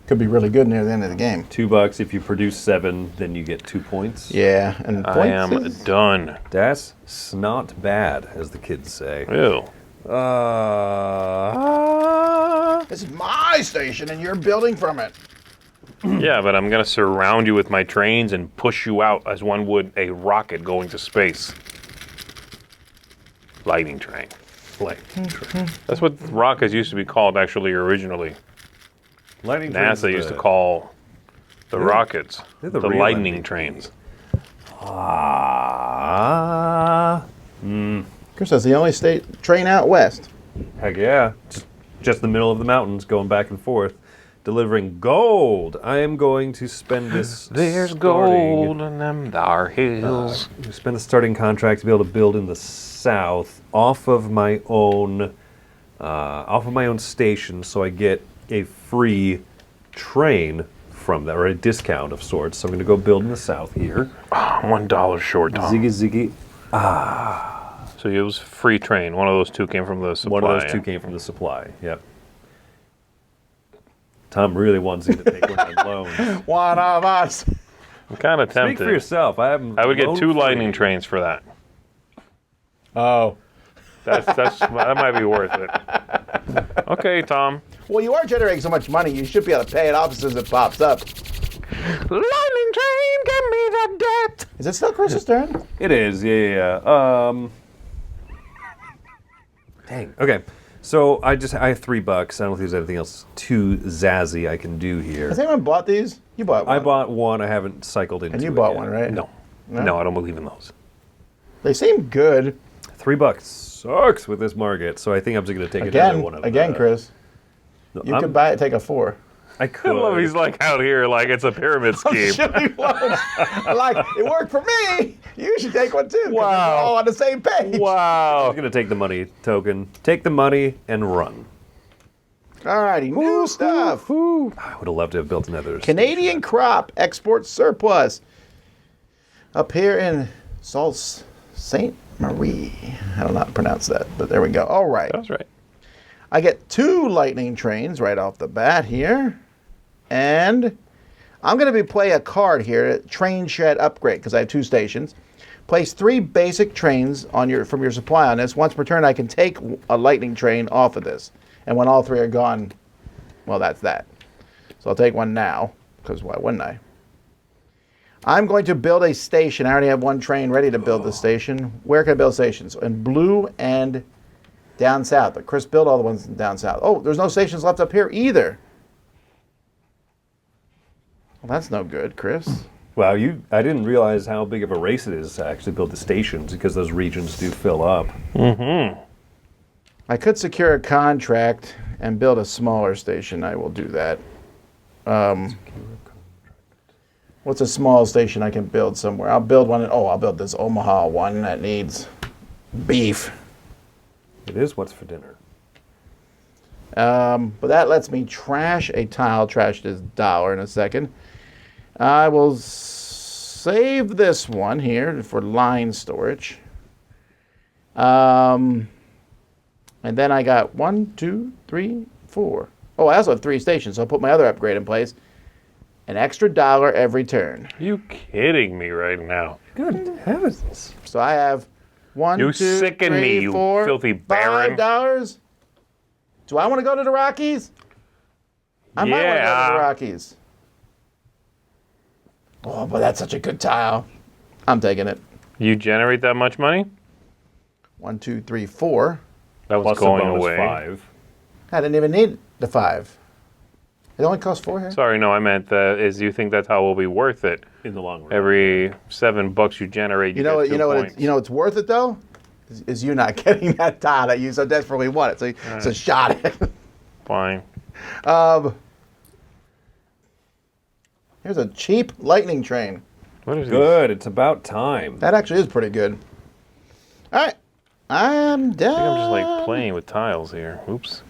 could be really good near the end of the game. $2. If you produce 7, then you get 2 points. Yeah, and I points am is- done. Das not bad, as the kids say. Ew. This is my station, and you're building from it. Yeah, but I'm going to surround you with my trains and push you out as one would a rocket going to space. Lightning train. Lightning train. That's what rockets used to be called, actually, originally. Lightning trains. NASA used to call the rockets they're the the real lightning MVP. trains. Chris, that's the only state train out west. Heck yeah. Just the middle of the mountains going back and forth. Delivering gold. I am going to spend this. There's gold in them thar hills. Spend the starting contract to be able to build in the south off of my own station, so I get a free train from that, or a discount of sorts. So I'm going to go build in the south here. $1 short, Tom. Ziggy. So it was free train. One of those two came from the supply. One of those two came from the supply. Yep. Tom really wants you to take one of the loans. One of us. I'm kind of tempted. Speak for yourself. I would get 2 lightning trains for that. Oh. That might be worth it. Okay, Tom. Well, you are generating so much money, you should be able to pay it off as soon as it pops up. Lightning train, give me the debt. Is it still Chris's turn? It is, yeah. Dang. Okay. So I have $3. I don't know if there's anything else too zazzy I can do here. Has anyone bought these? You bought one. I bought one. I haven't cycled into it. And you bought yet. one, right? No. No, I don't believe in those. They seem good. $3 sucks with this market, so I think I'm just going to take another one of them. Again, Chris. You could buy it, take a 4. I I could. love he's like out here like it's a pyramid scheme. Like, it worked for me. You should take one too. 'Cause Wow. We're all on the same page. I'm Wow. going to take the money token, take the money, and run. Alrighty, new stuff. I would have loved to have built another. Canadian crop export surplus. Up here in Sault Ste. Marie. I don't know how to pronounce that, but there we go. All right. That's right. I get 2 lightning trains right off the bat here. And I'm going to play a card here, train shed upgrade, because I have 2 stations. Place 3 basic trains on from your supply on this. Once per turn, I can take a lightning train off of this. And when all 3 are gone, well, that's that. So I'll take one now, because why wouldn't I? I'm going to build a station. I already have 1 train ready to build the station. Where can I build stations? In blue and down south. But Chris built all the ones down south. Oh, there's no stations left up here either. Well, that's no good, Chris. Wow, I didn't realize how big of a race it is to actually build the stations because those regions do fill up. Mm-hmm. I could secure a contract and build a smaller station. I will do that. What's a small station I can build somewhere? I'll build one. I'll build this Omaha one that needs beef. It is what's for dinner. But that lets me trash a tile, trash this dollar in a second. I will save this one here for line storage. And then I got 1, 2, 3, 4. Oh, I also have 3 stations, so I'll put my other upgrade in place. An extra dollar every turn. You kidding me right now? Good heavens. So I have 1, You 2, sicken 3, me, you 4, filthy baron. $5. Do I want to go to the Rockies? I might want to go to Yeah. the Rockies. Oh, but that's such a good tile. I'm taking it. You generate that much money? 1, 2, 3, 4. That was Plus going a bonus away. 5. I didn't even need the 5. It only costs 4 here. Sorry, no, I meant is you think that's how it will be worth it? In the long run. Every $7 you generate, You know get 2 what? points. What's worth it though? Is you not getting that tile that you so desperately wanted. So shot it. Fine. Here's a cheap lightning train. What is Good. It's about time. That actually is pretty good. All right, I'm done. I think I'm just like playing with tiles here. Oops.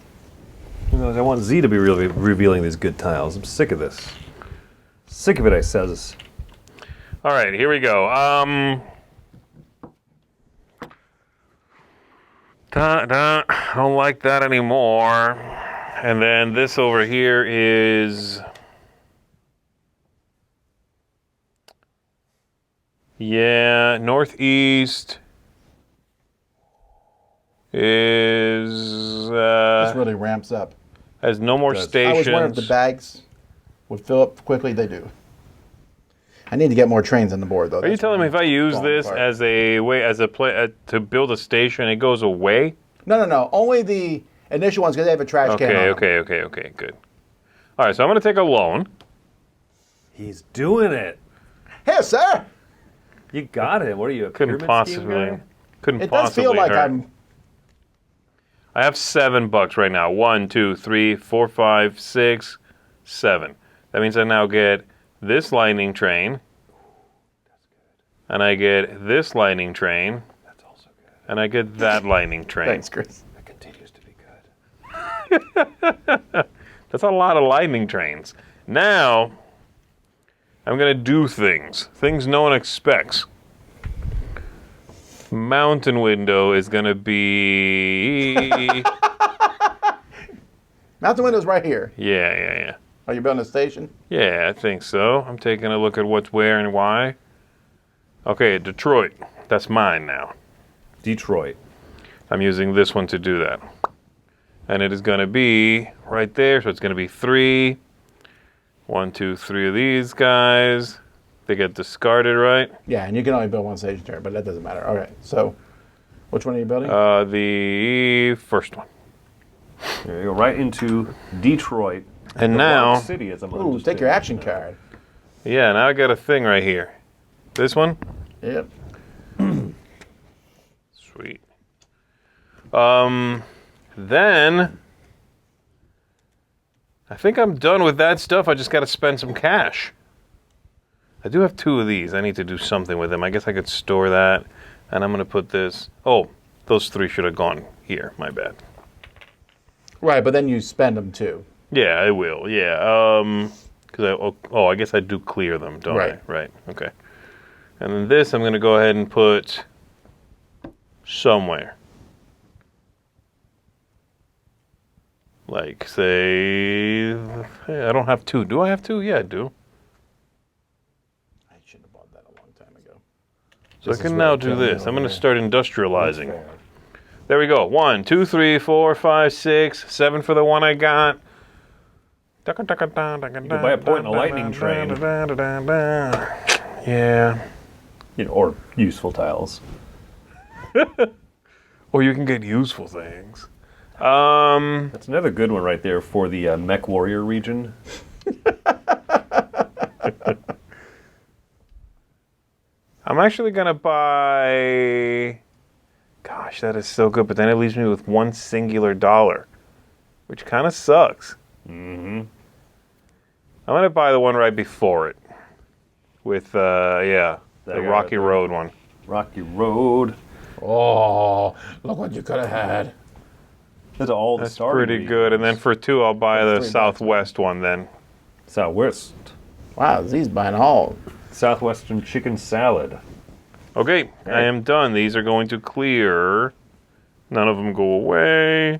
I want Z to be really revealing these good tiles. I'm sick of this. Sick of it, I says. All right, here we go. I don't like that anymore. And then this over here is... Yeah, northeast is... This really ramps up. has no more Does. I was stations. wondering if the bags would fill up quickly. They do. I need to get more trains on the board, though. Are you telling me if I use this as a way, to build a station, it goes away? No. Only the initial ones because they have a trash can. Okay, good. All right, so I'm going to take a loan. He's doing it. Here, sir. You got it. What are you, a Couldn't pyramid scheme possibly. guy? Couldn't It does possibly feel like hurt. I'm. I have $7 right now. 1, 2, 3, 4, 5, 6, 7. That means I now get this lightning train. And I get this lightning train. That's also good. And I get that lightning train. Thanks, Chris. That continues to be good. That's a lot of lightning trains. Now, I'm going to do things no one expects. Mountain window is going to be... Mountain window's right here. Yeah. Are you building a station? Yeah, I think so. I'm taking a look at what's where and why. Okay, Detroit. That's mine now. Detroit. I'm using this one to do that. And it is going to be right there. So it's going to be 3. 1, 2, 3 of these guys. They get discarded, right? Yeah, and you can only build one station turn, but that doesn't matter. All right, so which one are you building? The first one. There you go, right into Detroit. And The now, Rock City, as I'm Ooh, understanding. take your action card. yeah, now I got a thing right here. This one? Yep. Sweet. Then I think I'm done with that stuff. I just got to spend some cash. I do have 2 of these. I need to do something with them. I guess I could store that. And I'm going to put this... Oh, those 3 should have gone here. My bad. Right, but then you spend them too. Yeah, I will. Yeah. I guess I do clear them, don't Right. I? Right. Okay. And then this I'm going to go ahead and put somewhere. Like, say... Hey, I don't have 2. Do I have 2? Yeah, I do. I should have bought that a long time ago. So This I is can where now it do comes this. over I'm going to here. start industrializing. There we go. 1, 2, 3, 4, 5, 6, 7 for the one I got. You can buy a point in a lightning train. Yeah. Or useful tiles. Or you can get useful things. That's another good one right there for the Mech Warrior region. I'm actually going to buy... Gosh, that is so good. But then it leaves me with one singular dollar, which kind of sucks. Mm-hmm. I'm going to buy the one right before it. With, the Rocky Road one. Rocky Road. Oh, look what you could have had. That's all the That's starting pretty good. And then for 2, I'll buy the $3. Southwest one then. Southwest. Wow, these buying all. Southwestern chicken salad. Okay, I am done. These are going to clear. None of them go away.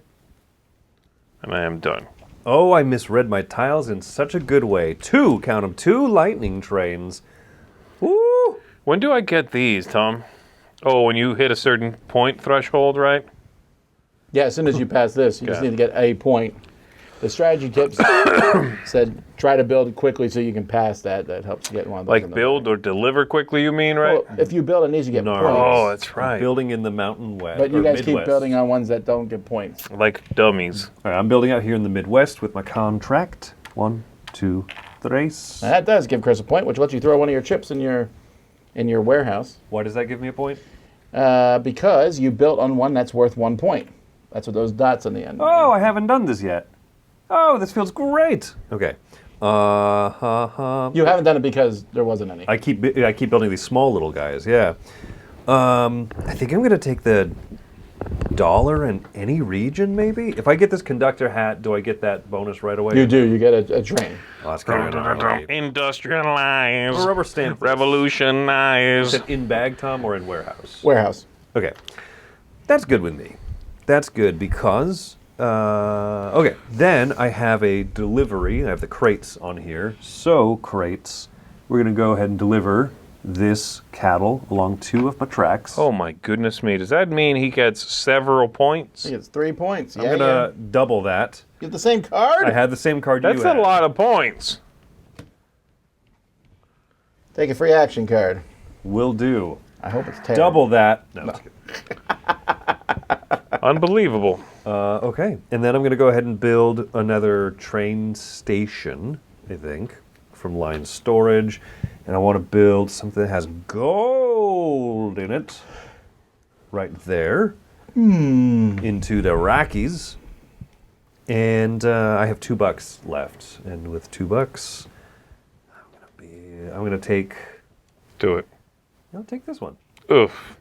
And I am done. Oh, I misread my tiles in such a good way. 2, count them, 2 lightning trains. Woo! When do I get these, Tom? Oh, when you hit a certain point threshold, right? Yeah, as soon as you pass this, you just Got need to get a point. The strategy tips said try to build quickly so you can pass that. That helps you get one of those. Like in the build or deliver quickly, you mean, right? Well, if you build it needs to get No. points. Oh, that's right. Building in the Mountain West. But you or guys keep Midwest. building on ones that don't get points. Like dummies. All right, I'm building out here in the Midwest with my contract. 1, 2, 3. And that does give Chris a point, which lets you throw one of your chips in your warehouse. Why does that give me a point? Because you built on one that's worth 1 point. That's what those dots on the end. Oh, I haven't done this yet. Oh, this feels great. Okay. You haven't done it because there wasn't any. I keep building these small little guys. Yeah. I think I'm gonna take the dollar in any region. Maybe if I get this conductor hat, do I get that bonus right away? You do. You get a train. Oh, that's kind of Industrialize. a rubber stamp. Revolutionize. Is it in bag, Tom, or in warehouse? Warehouse. Okay. That's good with me. That's good because, okay, then I have a delivery. I have the crates on here. So, crates, we're going to go ahead and deliver this cattle along 2 of my tracks. Oh my goodness me. Does that mean he gets several points? He gets 3 points. I'm going to double that. You get the same card? I had the same card you That's had. a lot of points. Take a free action card. Will do. I hope it's Terry. Double that. No. I'm just kidding. Unbelievable. Okay, and then I'm going to go ahead and build another train station, I think, from line storage. And I want to build something that has gold in it. Right there. Into the Rockies. And I have $2 left. And with $2, I'm going to take... Do it. I'll take this one. Oof.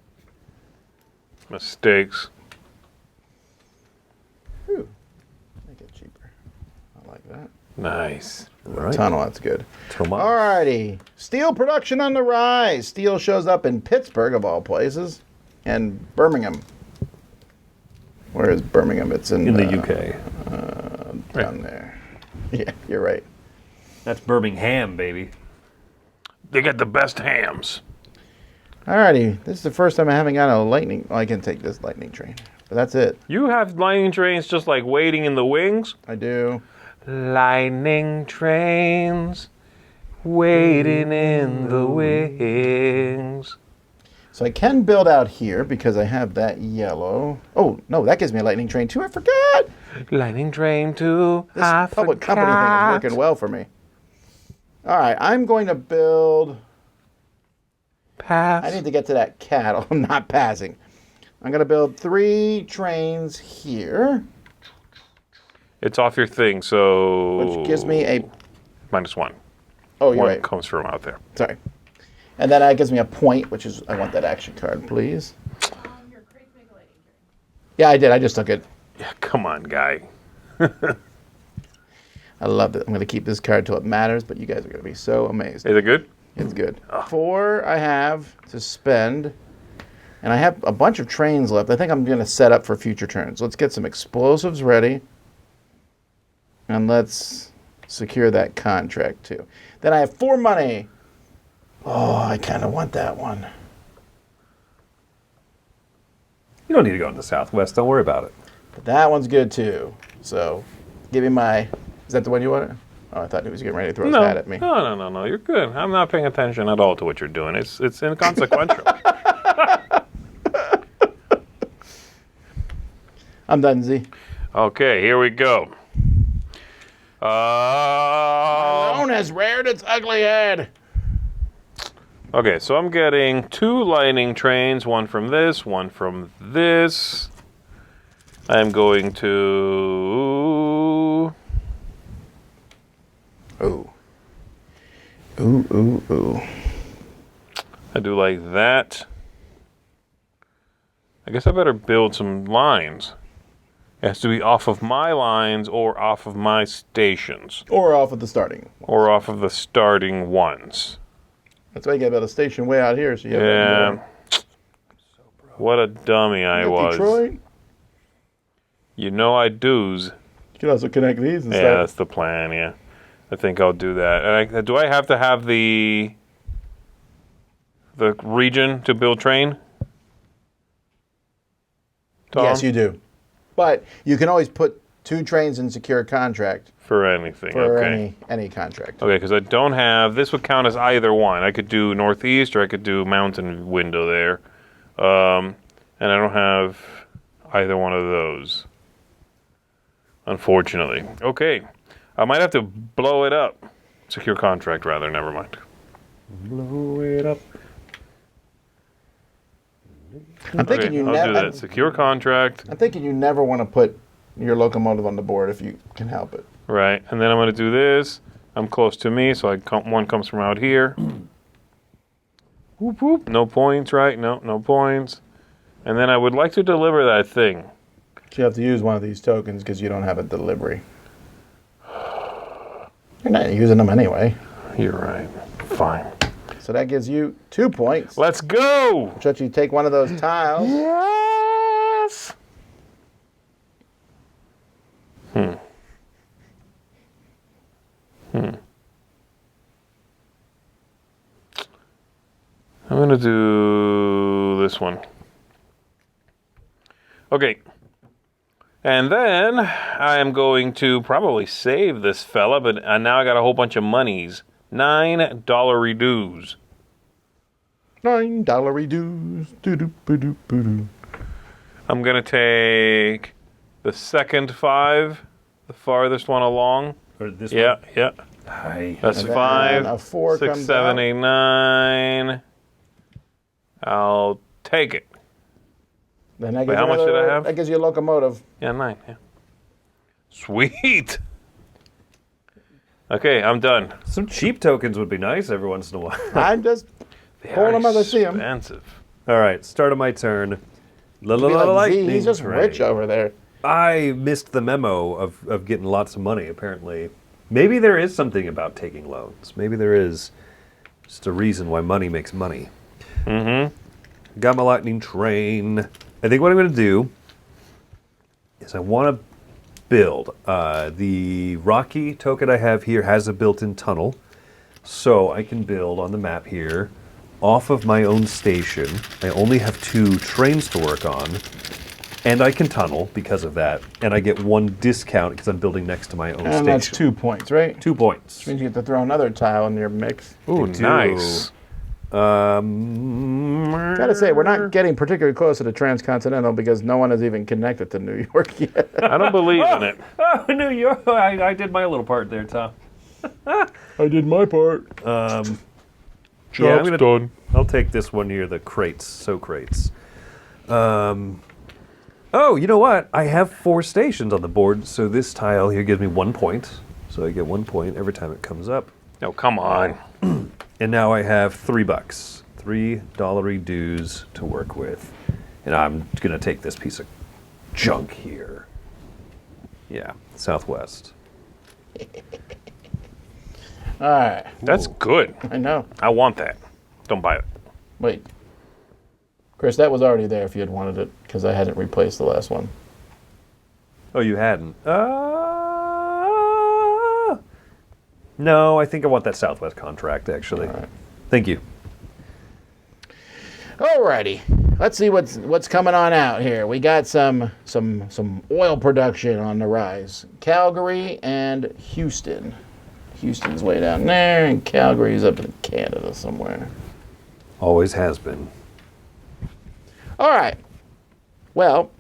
Mistakes. Ooh. Make it cheaper. I like that. Nice. All right. Tunnel, that's good. Tomas. Alrighty. Steel production on the rise. Steel shows up in Pittsburgh, of all places, and Birmingham. Where is Birmingham? It's in In the UK. down there. Yeah, you're right. That's Birmingham, baby. They got the best hams. Alrighty. This is the first time I haven't got a lightning. Well, I can take this lightning train, but that's it. You have lightning trains just like waiting in the wings? I do. Lightning trains waiting in the wings. So I can build out here because I have that yellow. Oh, no, that gives me a lightning train too. I forgot. Lightning train too. This public company thing is working well for me. All right, I'm going to build... Pass. I need to get to that cattle. I'm not passing. I'm going to build 3 trains here, It's off your thing, so... which gives me a... -1. Oh, you're One right. comes from out there. Sorry. And then that gives me a point, which is... I want that action card, please. Your crates make a lightning train. Yeah, I did. I just took it. Yeah, come on, guy. I love it. I'm going to keep this card till it matters, but you guys are going to be so amazed. Is it good? It's good. 4 I have to spend. And I have a bunch of trains left. I think I'm going to set up for future turns. Let's get some explosives ready. And let's secure that contract, too. Then I have 4 money. Oh, I kind of want that one. You don't need to go in the Southwest. Don't worry about it. But that one's good, too. So, give me my... Is that the one you wanted? Oh, I thought he was getting ready to throw his hat at me. No. You're good. I'm not paying attention at all to what you're doing. It's inconsequential. I'm done, Z. Okay, here we go. Malone has reared its ugly head. Okay, so I'm getting 2 lightning trains, one from this, one from this. I'm going to... Ooh. Ooh. I do like that. I guess I better build some lines. It has to be off of my lines or off of my stations. Or off of the starting. Or off of the starting ones. That's why you got about a station way out here. So you have Yeah. What a dummy I was. Detroit. You know I do's. You can also connect these and Yeah, stuff. that's the plan, yeah. I think I'll do that. And do I have to have the region to build train? Tom? Yes, you do. But you can always put 2 trains in secure contract For anything, for okay. any contract. Okay, because I don't have... This would count as either one. I could do northeast or I could do mountain window there. And I don't have either one of those. Unfortunately. Okay. I might have to blow it up. Secure contract, rather. Never mind. Blow it up. I'm thinking Okay, you I'll do never. that. Secure contract. I'm thinking you never want to put your locomotive on the board if you can help it. Right. And then I'm going to do this. I'm close to me, so one comes from out here. Whoop, whoop. No points, right? No points. And then I would like to deliver that thing. So you have to use one of these tokens because you don't have a delivery. You're not using them anyway. You're right. Fine. So that gives you 2 points. Let's go! Which lets you take one of those tiles. Yes! I'm going to do this one. Okay. And then I am going to probably save this fella, but now I got a whole bunch of monies. $9 dues. $9 dues. Doo-doo-ba-doo-ba-doo. I'm going to take the second 5, the farthest one along. Or this Yeah, one? yeah. Hi. That's And then 5, a 4 6, comes 7, out. 8, 9. I'll take it. Then that Wait, gives how you much did I another- have? That gives you a locomotive. Yeah, 9. Yeah. Sweet. Okay, I'm done. Some cheap tokens would be nice every once in a while. I'm just They pulling are them as I see them. expensive. All right, start of my turn. Be like, Z, Lightning he's just train. rich over there. I missed the memo of getting lots of money, apparently. Maybe there is something about taking loans. Maybe there is just a reason why money makes money. Mm-hmm. Got my lightning train. I think what I'm going to do is I want to build. The Rocky token I have here has a built-in tunnel. So I can build on the map here off of my own station. I only have 2 trains to work on. And I can tunnel because of that. And I get 1 discount because I'm building next to my own And station. that's 2 points, right? 2 points. Means you get to throw another tile in your mix. Ooh, do. nice. Gotta say, we're not getting particularly close to the transcontinental because no one is even connected to New York yet. I don't believe in it. Oh, New York. I did my little part there, Tom. I did my part. Yeah, I'm Job's gonna- done. I'll take this one here, the crates. So crates. Oh, you know what? I have 4 stations on the board, so this tile here gives me 1 point. So I get 1 point every time it comes up. No, come on. And now I have $3. $3 dues to work with. And I'm gonna take this piece of junk here. Yeah, Southwest. All right. That's good. I know. I want that. Don't buy it. Wait. Chris, that was already there if you had wanted it because I hadn't replaced the last one. Oh, you hadn't? No, I think I want that Southwest contract, actually. All right. Thank you. Alrighty. Let's see what's coming on out here. We got some oil production on the rise. Calgary and Houston. Houston's way down there, and Calgary's up in Canada somewhere. Always has been. All right. Well,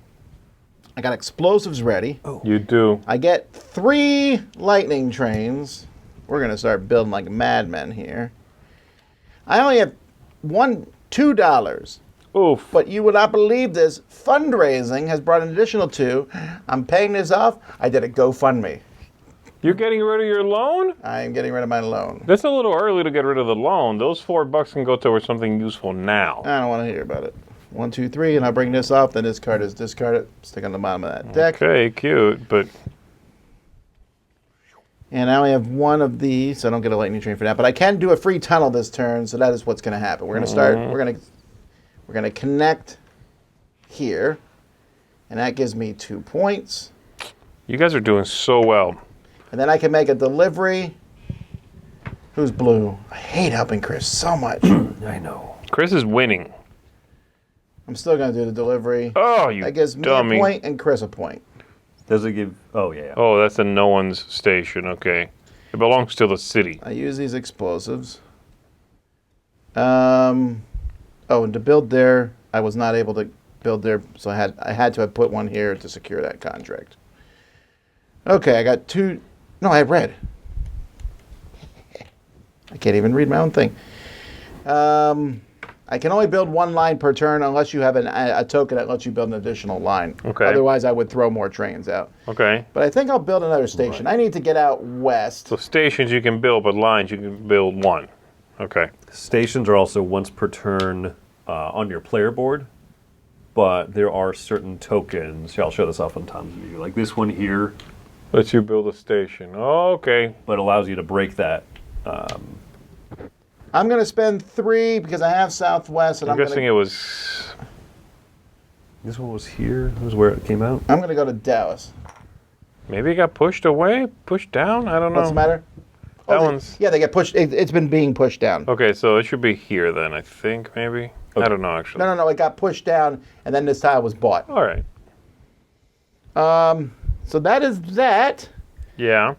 I got explosives ready. You do. I get 3 lightning trains. We're gonna start building like madmen here. I only have $2. Oof. But you would not believe this. Fundraising has brought an additional 2. I'm paying this off. I did a GoFundMe. You're getting rid of your loan? I'm getting rid of my loan. That's a little early to get rid of the loan. Those $4 can go towards something useful now. I don't want to hear about it. 1, 2, 3, and I'll bring this off. Then this card is discarded. Stick on the bottom of that deck. Okay, cute, but And I only have 1 of these, so I don't get a lightning train for that. But I can do a free tunnel this turn, so that is what's going to happen. We're going to start. We're going to connect here, and that gives me 2 points. you guys are doing so well. And then I can make a delivery. Who's blue? I hate helping Chris so much. I know. Chris is winning. I'm still going to do the delivery. Oh, you That gives me dummy. a point and Chris a point. Does it give... Oh, yeah. Oh, that's a no one's station. Okay. It belongs to the city. I use these explosives. Oh, and to build there, I was not able to build there, so I had to have put 1 here to secure that contract. Okay, I got 2. No, I have red. I can't even read my own thing. I can only build 1 line per turn unless you have a token that lets you build an additional line. Okay. Otherwise, I would throw more trains out. Okay. But I think I'll build another station. I need to get out west. So stations you can build, but lines you can build 1. Okay. Stations are also once per turn on your player board, but there are certain tokens. I'll show this off on Tom's view. Like this one here, Lets you build a station. Oh, okay. but allows you to break that. I'm going to spend 3 because I have Southwest, and I'm I'm going guessing to it was. This one was here. This is where it came out. go to Dallas. Maybe it got pushed away, pushed down. I don't know. What's the matter? That they- one's. Yeah, they get pushed. It's been being pushed down. Okay, so it should be here then. I think maybe. I don't know actually. No. It got pushed down, and then this tile was bought. All right. So that is that. Yeah.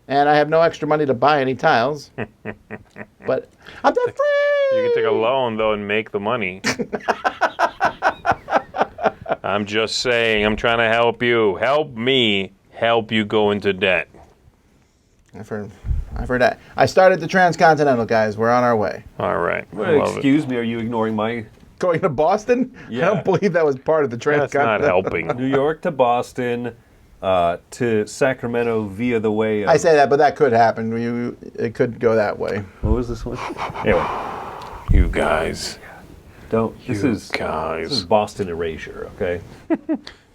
And I have no extra money to buy any tiles. But I'm debt free. You can take a loan though and make the money. I'm just saying. I'm trying to help you. Help me. Help you go into debt. I've heard that. I started the Transcontinental, guys. We're on our way. All right. I Well, love excuse me, are you ignoring my Going to Boston? Yeah. I don't believe that was part of the That's not Transcontinental. helping. New York to Boston to Sacramento via the way of... I say that, but that could happen. It could go that way. What was this one? Anyway, You guys. don't... This You is guys. Boston erasure, okay?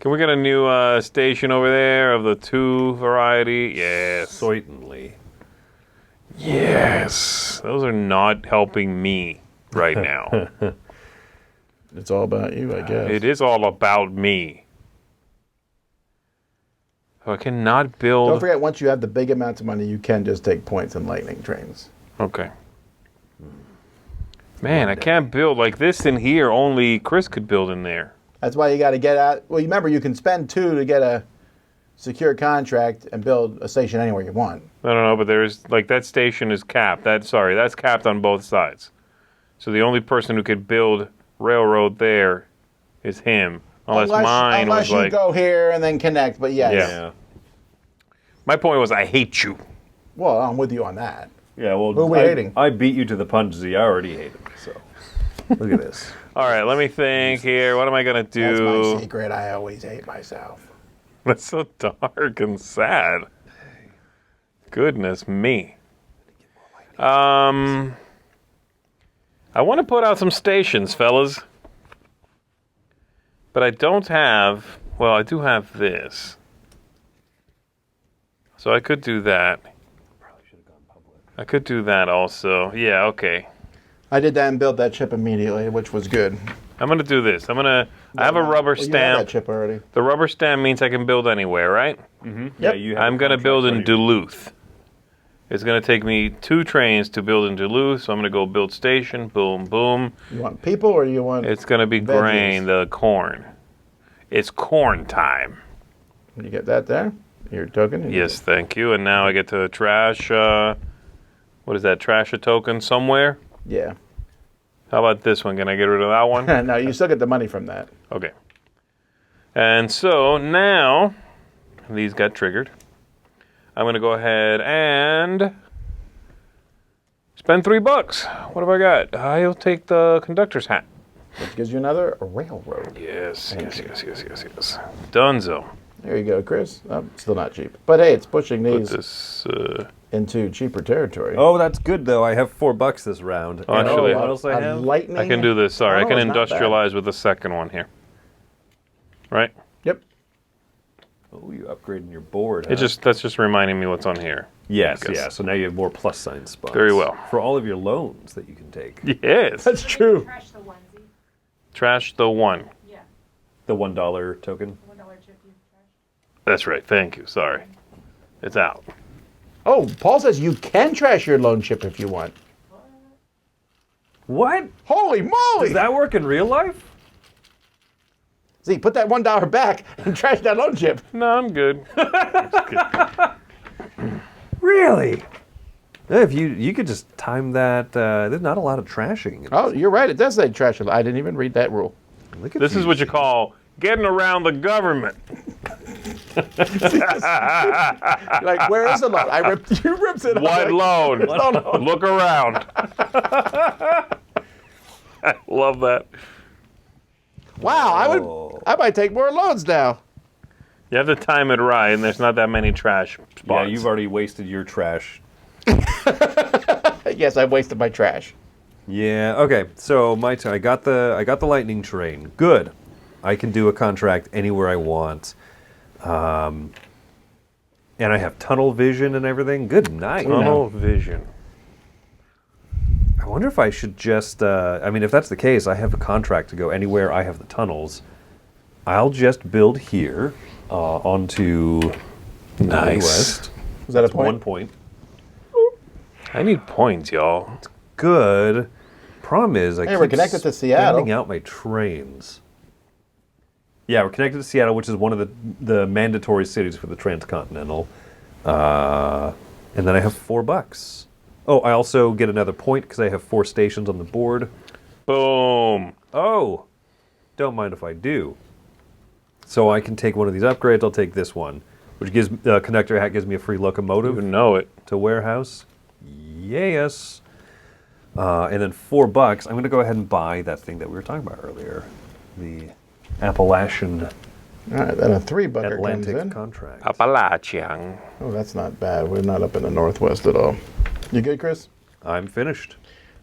Can we get a new station over there of the 2 variety? Yes. Certainly. Yes. Those are not helping me right now. It's all about you, I guess. It is all about me. So I cannot build... Don't forget, once you have the big amounts of money, you can just take points in lightning trains. Okay. Man, I can't build like this in here. Only Chris could build in there. That's why you got to get out. Well, remember, you can spend 2 to get a secure contract and build a station anywhere you want. No, but there's like that station is capped. That's capped on both sides. So the only person who could build railroad there is him. Unless mine was you like... go here and then connect, but yes. Yeah. My point was I hate you. Well, I'm with you on that. Yeah, well, Who are we hating? I beat you to the punch, Z. I already hate him, so... Look at this. All right, let me think here. What am I going to That's do? my secret. I always hate myself. That's so dark and sad. Goodness me. I want to put out some stations, fellas. But I don't have... Well, I do have this. So I could do that. Probably should have gone public. I could do that also. Yeah, okay. I did that and built that chip immediately, which was good. I'm going to do this. I have a rubber Well, you have stamp. that chip already. The rubber stamp means I can build anywhere, right? Mm-hmm. Yep. Yeah, you have I'm a going to contract build in ready. Duluth. It's going to take me 2 trains to build in Duluth, so I'm going to go build station, boom, boom. You want people or you want... It's going to be Veggies. grain, the corn. It's corn time. You get that there? Your token? Yes, thank you. And now I get to trash, what is that, trash a token somewhere? Yeah. How about this one? Can I get rid of that one? No, you still get the money from that. Okay. And so now, these got triggered. I'm going to go ahead and spend $3. What have I got? I'll take the conductor's hat. Which gives you another railroad. Yes. Dunzo. There you go, Chris. Oh, still not cheap. But hey, it's pushing Put these this, into cheaper territory. Oh, that's good, though. I have $4 this round. Oh, And actually- what else I a have? lightning. I can do this. Sorry, I Oh, can it's not bad. industrialize with the second one here. Right? Yep. Oh, you upgrading your board, huh? That's just reminding me what's on here. Yes, I guess. yeah. So now you have more plus sign spots. Very well. For all of your loans that you can take. Yes. That's true. Trash the onesie. Trash the one. Yeah. The $1 token. $1 chip you trash. That's right. Thank you. Sorry. It's out. Oh, Paul says you can trash your loan chip if you want. What? Holy moly! Does that work in real life? See, put that $1 back and trash that loan chip. No, I'm good. Really? If you could just time that, there's not a lot of trashing. Oh, you're right. It does say trash. I didn't even read that rule. Look at This is what you call getting around the government. Like, where is the loan? You ripped it. What loan? Look around. I love that. Wow, I might take more loans now. You have to time it right, and there's not that many trash spots. Yeah, you've already wasted your trash. Yes, I wasted my trash. Yeah. Okay. So my turn. I got the lightning train. Good. I can do a contract anywhere I want. And I have tunnel vision and everything. Good night. Tunnel vision. I wonder if I should just. I mean, if that's the case, I have a contract to go anywhere. I have the tunnels. I'll just build here onto Nice. west. Was that a point? 1 point. I need points, y'all. Good. Problem is, I Hey, keep we're connected to Seattle. spending out my trains. Yeah, we're connected to Seattle, which is one of the mandatory cities for the Transcontinental. And then I have $4. Oh, I also get another point because I have 4 stations on the board. Boom. Oh, don't mind if I do. So I can take one of these upgrades. I'll take this one, which gives connector hat gives me a free locomotive You know it. to warehouse. Yes. And then $4. I'm going to go ahead and buy that thing that we were talking about earlier, the Appalachian All right, then a $3 comes Atlantic in. contract. Appalachian. Oh, that's not bad. We're not up in the Northwest at all. You good, Chris? I'm finished.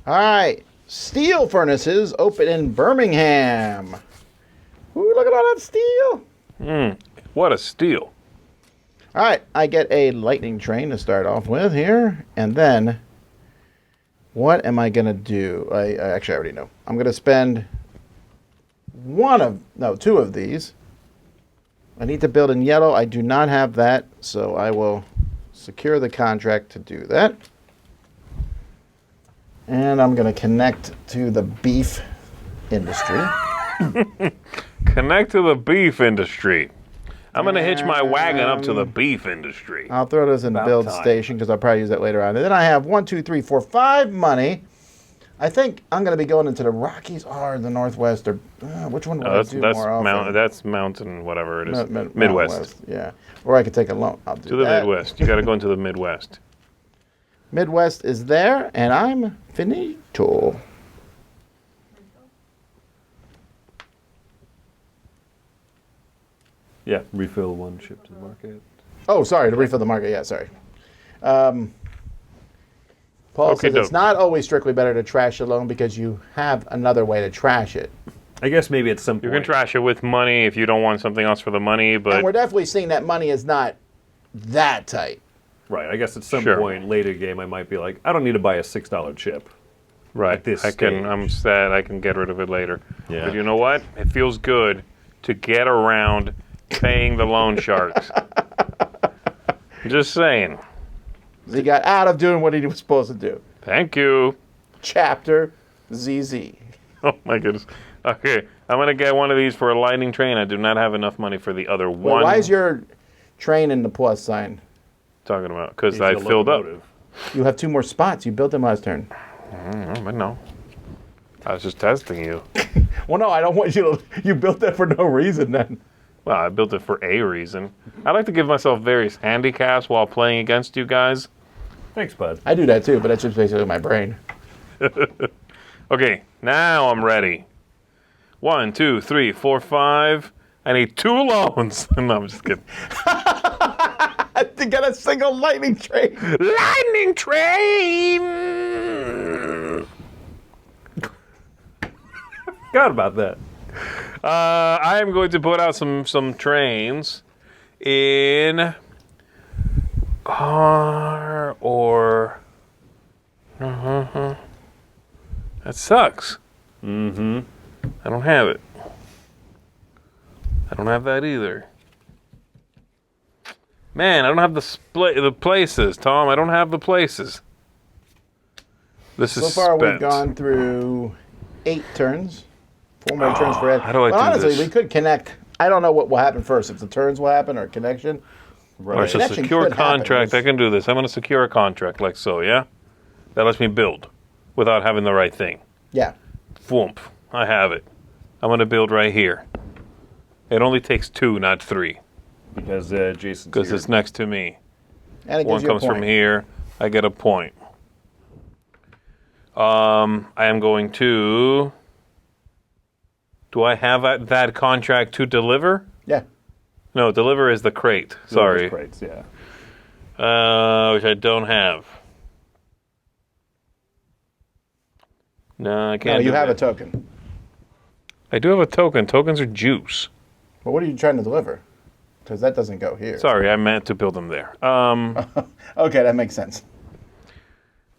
All right. Steel furnaces open in Birmingham. Ooh, look at all that steel. What a steal. All right, I get a lightning train to start off with here, and then what am I going to do? I actually already know. I'm going to spend 2 of these. I need to build in yellow. I do not have that, so I will secure the contract to do that. And I'm going to connect to the beef industry. Connect to the beef industry. I'm going to hitch my wagon up to the beef industry. I'll throw this in About build time. station because I'll probably use that later on. And then I have 1, 2, 3, 4, 5 money. I think I'm going to be going into the Rockies or the Northwest, or which one do I do more often? That's mountain, whatever it is. Midwest. Midwest. Yeah. Or I could take a loan. I'll do To the that. Midwest. You got to go into the Midwest. Midwest is there, and I'm finito. Yeah, refill 1 ship to the market. Oh, sorry, to refill the market. Yeah, sorry. Paul Okay, says it's doke. not always strictly better to trash a loan because you have another way to trash it. I guess maybe at some You point. can trash it with money if you don't want something else for the money, And but we're definitely seeing that money is not that tight. Right, I guess at some Sure. point later game I might be like, I don't need to buy a $6 chip. right. this I'm sad I can get rid of it later. Yeah. But you know what? It feels good to get around paying the loan sharks. Just saying. He got out of doing what he was supposed to do. Thank you. Chapter ZZ. Oh my goodness. Okay, I'm gonna get one of these for a lightning train. I do not have enough money for the other Wait, one. why is your train in the plus sign? talking about? Because Needs I a filled up. locomotive. You have 2 more spots. You built them last turn. But no, I was just testing you. Well, no, I don't want you to. You built that for no reason then. Well, I built it for a reason. I like to give myself various handicaps while playing against you guys. Thanks, bud. I do that too, but that's just basically my brain. Okay, now I'm ready. 1, 2, 3, 4, 5. I need 2 loans. No, I'm just kidding. To get a single lightning train. Lightning train! Forgot about that. I am going to put out some trains in R or. That sucks. I don't have it. I don't have that either. Man, I don't have the places, Tom. I don't have the places. This So is far, spent. we've gone through 8 turns. 4 more turns for Ed. how do I but do honestly, this? we could connect. I don't know what will happen first. If the turns will happen or connection. All right, so Connection secure could happen. contract. I can do this. I'm going to secure a contract like so, yeah? That lets me build without having the right thing. Yeah. Thwomp. I have it. I'm going to build right here. It only takes 2, not 3, Because Jason's because here. it's next to me. And it One gives you a comes point. from here. I get a point. I am going to... Do I have that contract to deliver? Yeah. No, deliver is the crate. Sorry. Crates, yeah. Which I don't have. No, I can't. No, you do have a that. token. I do have a token. Tokens are juice. But what are you trying to deliver? Because that doesn't go here. Sorry, I meant to build them there. Okay, that makes sense.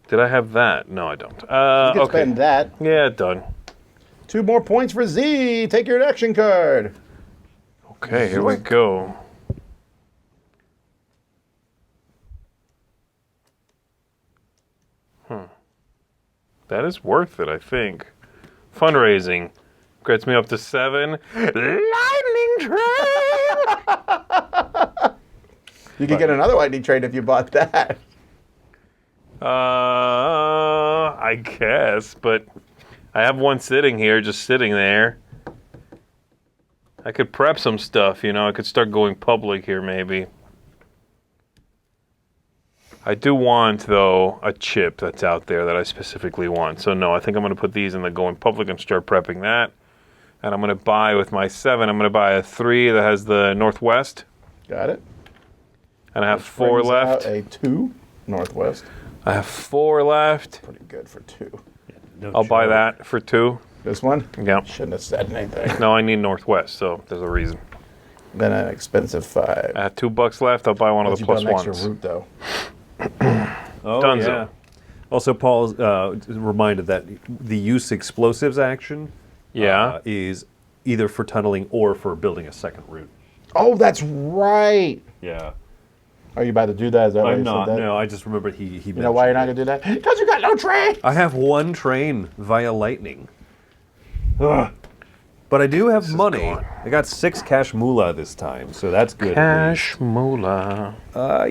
Did I have that? No, I don't. You can Okay. spend that. Yeah, done. 2 more points for Z. Take your action card. Okay, here we go. That is worth it, I think. Fundraising gets me up to 7. Lightning train! You could get another lightning train if you bought that. I guess, but I have one sitting here, just sitting there. I could prep some stuff, you know. I could start going public here, maybe. I do want, though, a chip that's out there that I specifically want. So, no, I think I'm going to put these in the going public and start prepping that. And I'm going to buy with my 7, I'm going to buy a 3 that has the Northwest. Got it. And I have 4 Brings left. out a 2 Northwest. I have 4 left. Pretty good for 2. I'll buy that for 2. This one? Yeah. Shouldn't have said anything. No, I need Northwest, so there's a reason. Then an expensive 5. I have $2 left. I'll buy one of But the you plus built an extra ones. route, though. Oh, Dunzo. yeah. Also, Paul reminded that the use explosives action Yeah. is either for tunneling or for building a second route. Oh, that's right. Yeah. Are you about to do that? Is that why I'm you not. said that? No, I just remembered he You know why you're not going to do that? Because you got no train. I have 1 train via lightning. Ugh. But I do have money. gone. I got 6 cash moolah this time, so that's good. Cash moolah. I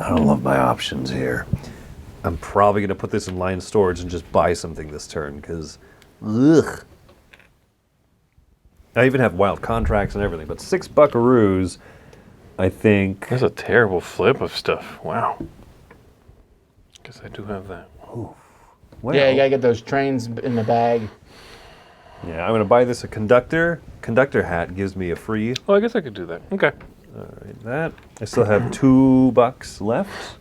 don't love my options here. I'm probably going to put this in line storage and just buy something this turn, because, ugh. I even have wild contracts and everything, but 6 buckaroos, I think. That's a terrible flip of stuff. Wow. Guess I do have that. Well, Yeah, you got to get those trains in the bag. yeah, I'm going to buy this a conductor. Conductor hat gives me a free. Oh, I guess I could do that. Okay. Alright, that. I still have $2 left.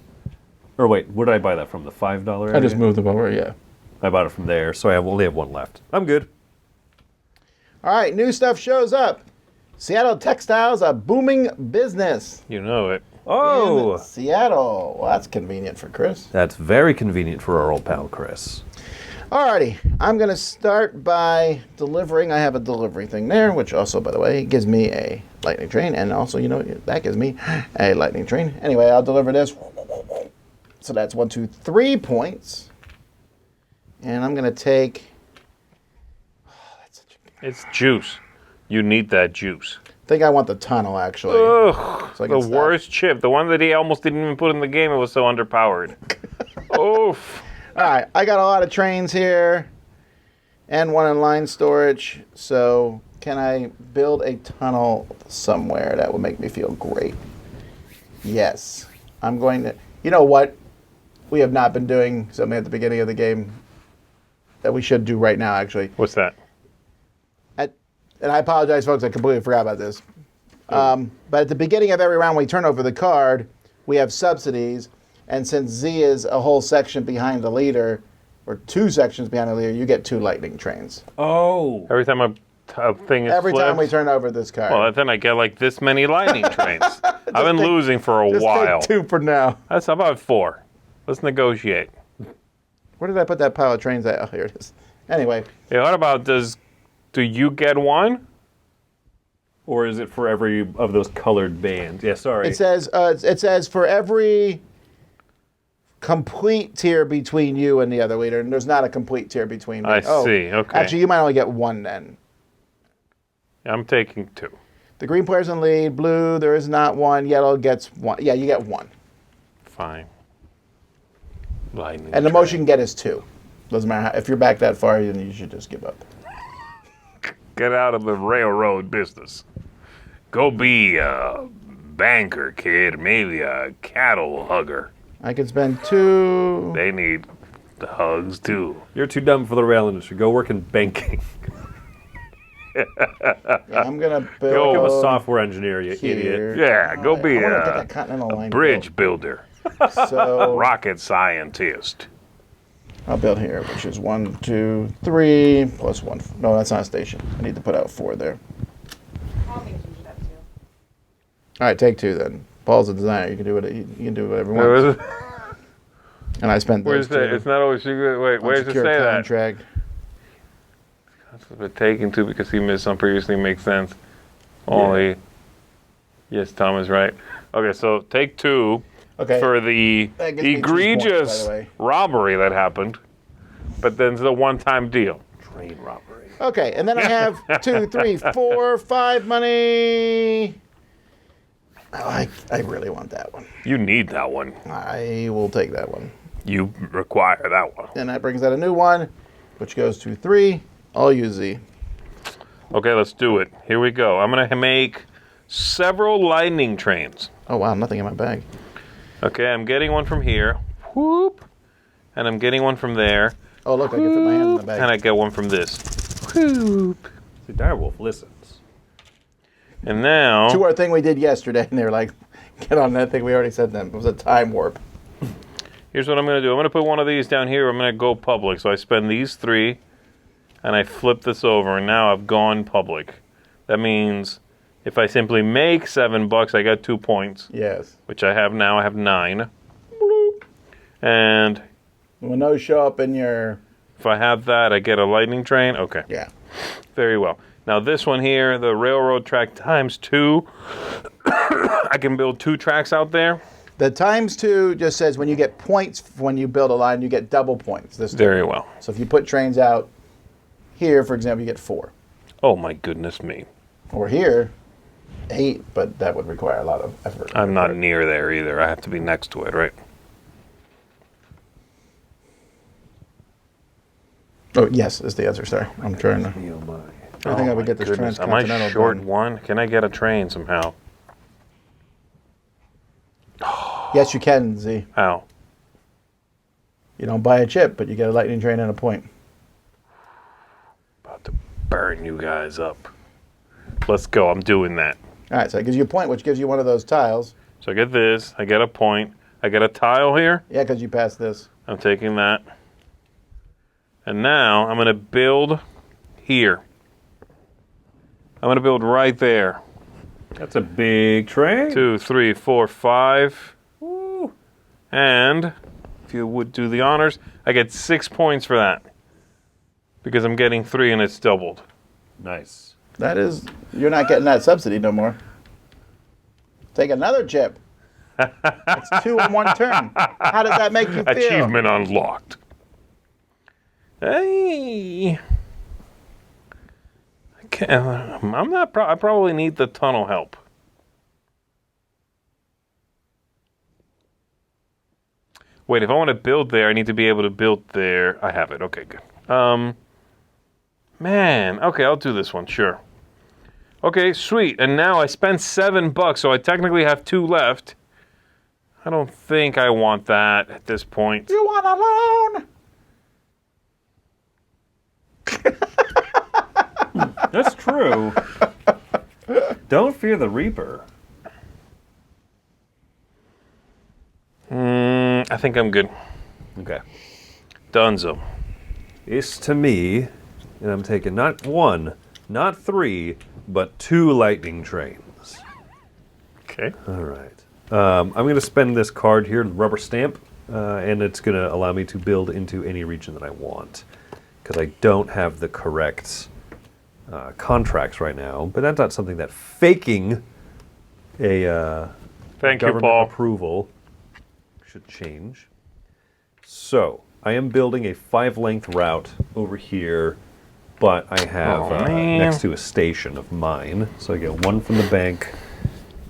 Or wait, where did I buy that from? The $5 area? I just moved them over, yeah. I bought it from there, so I only have 1 left. I'm good. All right, new stuff shows up. Seattle textiles, a booming business. You know it. Oh! In Seattle. Well, that's convenient for Chris. That's very convenient for our old pal, Chris. Alrighty, I'm going to start by delivering. I have a delivery thing there, which also, by the way, gives me a lightning train. And also, you know, that gives me a lightning train. Anyway, I'll deliver this. So that's 1, 2, 3 points. And I'm going to take... It's juice. You need that juice. I think I want the tunnel, actually. Ugh. So I can The stop. worst chip. The one that he almost didn't even put in the game. It was so underpowered. Oof. All right, I got a lot of trains here and 1 in line storage. So can I build a tunnel somewhere that would make me feel great? Yes. I'm going to... You know what? We have not been doing something at the beginning of the game that we should do right now, actually. What's that? And I apologize, folks. I completely forgot about this. But at the beginning of every round, we turn over the card. We have subsidies. And since Z is a whole section behind the leader, or 2 sections behind the leader, you get 2 lightning trains. Oh! Every time a thing is Every time we flipped, turn over this card. well, then I get like this many lightning trains. I've been take- losing for a Just while. take 2 for now. That's about 4. Let's negotiate. Where did I put that pile of trains at? Oh, here it is. Anyway, Yeah, what about do you get 1? Or is it for every of those colored bands? Yeah, sorry. it says for every complete tier between you and the other leader, and there's not a complete tier between me. I see, okay. Actually, you might only get 1 then. I'm taking 2. The green player's in lead. Blue, there is not 1. Yellow gets 1. Yeah, you get 1. Fine. Lightning And the train. most you can get is 2. Doesn't matter how, if you're back that far, then you should just give up. Get out of the railroad business. Go be a banker, kid. Maybe a cattle hugger. I can spend 2. They need the hugs too. You're too dumb for the rail industry. Go work in banking. I'm gonna Become build a software engineer, you idiot. Yeah, go be I wanna get a that Continental line bridge builder, built. So rocket scientist. I'll build here, which is 1, 2, 3 plus 1. No, that's not a station. I need to put out 4 there. Paul thinks you should have 2. All right, take 2 then. Paul's a designer. You can do whatever you want. And I spent Where's those 2 that? It's not always secret. Wait, on where's it say secure that? contract. But taking 2 because he missed some previously makes sense. Only. Yes, Tom is right. Okay, so take 2 Okay. for the That gives me 2 points, by egregious the way. robbery that happened, but then it's a one-time deal. Train robbery. Okay, and then I have 2, 3, 4, 5 money. I really want that one. You need that one. I will take that one. You require that one. And that brings out a new one, which goes to 3. I'll use Z. Okay, let's do it. Here we go. I'm going to make several lightning trains. Oh, wow, nothing in my bag. Okay, I'm getting one from here. Whoop. And I'm getting one from there. Oh, look, I can fit my hand in the bag. And I get one from this. Whoop. The direwolf listens. And now... To our thing we did yesterday, and they were like, get on that thing we already said them. It was a time warp. Here's what I'm going to do. I'm going to put one of these down here. I'm going to go public. So I spend these 3, and I flip this over, and now I've gone public. That means if I simply make $7, I got 2 points. Yes. Which I have now. I have 9. And When those show up in your... if I have that, I get a lightning train. Okay. Yeah. Very well. Now this one here, the railroad track times 2. I can build 2 tracks out there. The times 2 just says when you get points when you build a line, you get double points. This Very well. So if you put trains out here, for example, you get 4. Oh my goodness me. Or here, 8, but that would require a lot of effort. I'm not near there either. I have to be next to it, right? Oh, yes, is the answer. Sorry. I'm trying to... Oh my. I think I Oh would my get this goodness. Am transcontinental I short done. one? Can I get a train somehow? Yes, you can, Z. How? You don't buy a chip, but you get a lightning train and a point. About to burn you guys up. Let's go. I'm doing that. All right, so it gives you a point, which gives you one of those tiles. So I get this. I get a point. I get a tile here. Yeah, because you passed this. I'm taking that. And now I'm going to build here. I'm going to build right there. That's a big train. 2, 3, 4, 5. Woo. And if you would do the honors, I get 6 points for that. Because I'm getting 3 and it's doubled. Nice. That is... You're not getting that subsidy no more. Take another chip. That's 2 in one turn. How does that make you feel? Achievement unlocked. Hey. I'm not. I probably need the tunnel help. Wait, if I want to build there, I need to be able to build there. I have it. Okay, good. Man. Okay, I'll do this one. Sure. Okay, sweet. And now I spent $7, so I technically have 2 left. I don't think I want that at this point. You want a loan? That's true. Don't fear the Reaper. I think I'm good. Okay. Dunzo. It's to me, and I'm taking not 1, not 3, but 2 lightning trains. Okay. All right. I'm going to spend this card here, rubber stamp, and it's going to allow me to build into any region that I want. Because I don't have the correct contracts right now. But that's not something that faking a Thank you, government Paul. approval should change. So I am building a 5-length route over here, but I have man. next to a station of mine. So I get 1 from the bank,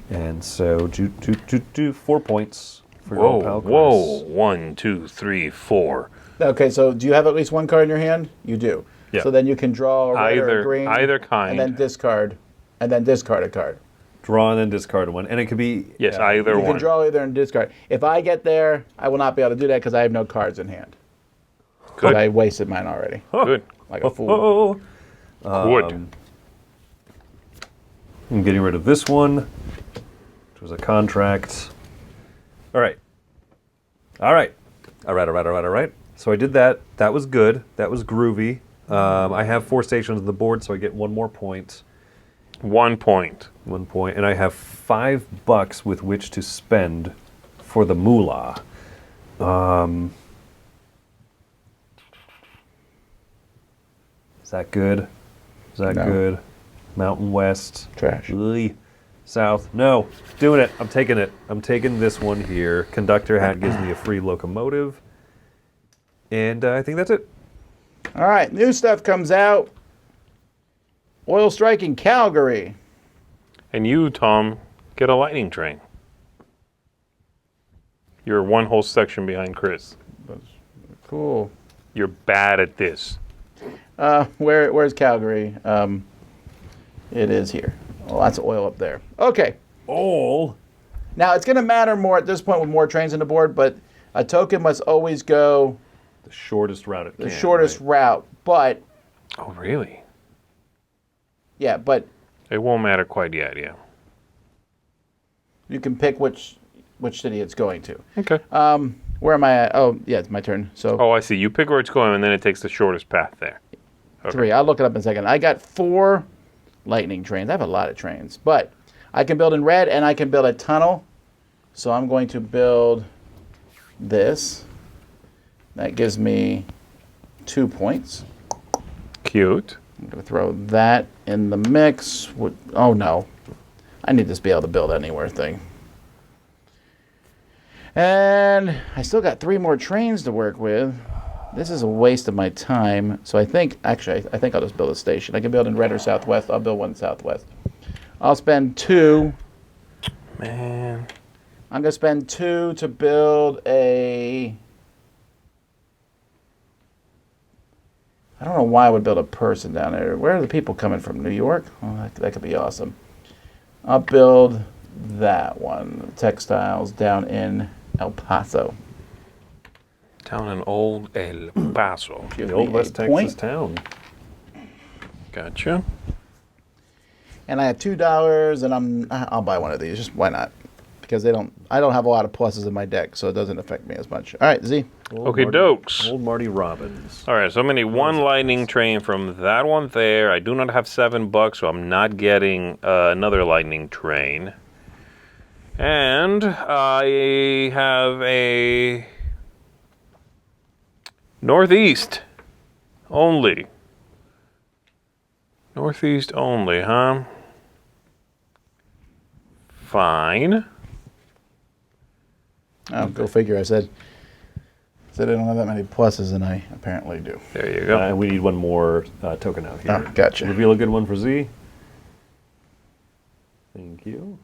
and so do 4 points for your pal Chris. Whoa. 1, 2, 3, 4. Okay, so do you have at least 1 card in your hand? You do. Yeah. So then you can draw a red or a green. Either kind. And then discard. And then discard a card. Draw and then discard 1, and it could be Yes, either You one. can draw either and discard. If I get there, I will not be able to do that because I have no cards in hand. Good. I wasted mine already. Good. Like a fool. Good. I'm getting rid of this one, which was a contract. All right. All right. So I did that. That was good. That was groovy. I have 4 stations on the board, so I get 1 more point. 1 point. 1 point. And I have $5 with which to spend for the moolah. Is that good? Is that No. good? Mountain West. Trash. Ugh. South. No. Doing it. I'm taking it. I'm taking this one here. Conductor hat gives me a free locomotive. And I think that's it. All right, new stuff comes out. Oil strike in Calgary. And you, Tom, Get a lightning train. You're one whole section behind Chris. Cool. You're bad at this. Where's Calgary? It is here. Oh, lots of oil up there. Okay. All. Now, it's going to matter more at this point with more trains on the board, but a token must always go The shortest route it the can. shortest right? route. But, Oh, really? yeah, but It won't matter quite yet, yeah. you can pick which city it's going to. Okay. Where am I at? Oh, yeah, it's my turn. So Oh, I see. You pick where it's going, and then it takes the shortest path there. Okay. 3. I'll look it up in a second. I got 4 lightning trains. I have a lot of trains. But I can build in red, and I can build a tunnel. So I'm going to build this. That gives me 2 points. Cute. I'm going to throw that in the mix. Oh, no. I need this to be able to build anywhere thing. And I still got 3 more trains to work with. This is a waste of my time. So I think I'll just build a station. I can build in red or southwest. I'll build one in southwest. I'll spend 2. Man. I'm going to spend 2 to build a... I don't know why I would build a person down there. Where are the people coming from? New York? Oh, that could be awesome. I'll build that one. Textiles down in El Paso. Down in old El Paso. Give The old me West a Texas point. town. Gotcha. And I have $2, and I'll buy one of these. Just why not? Because I don't have a lot of pluses in my deck, so it doesn't affect me as much. All right, Z. Okay, dokes. Old Marty Robbins. All right, so I'm going to need 1 lightning train from that one there. I do not have $7, so I'm not getting another lightning train. And I have a northeast only. Northeast only, huh? Fine. Oh, go figure. I said I don't have that many pluses, and I apparently do. There you go. We need one more token out here. Oh, gotcha. Reveal a good one for Z. Thank you.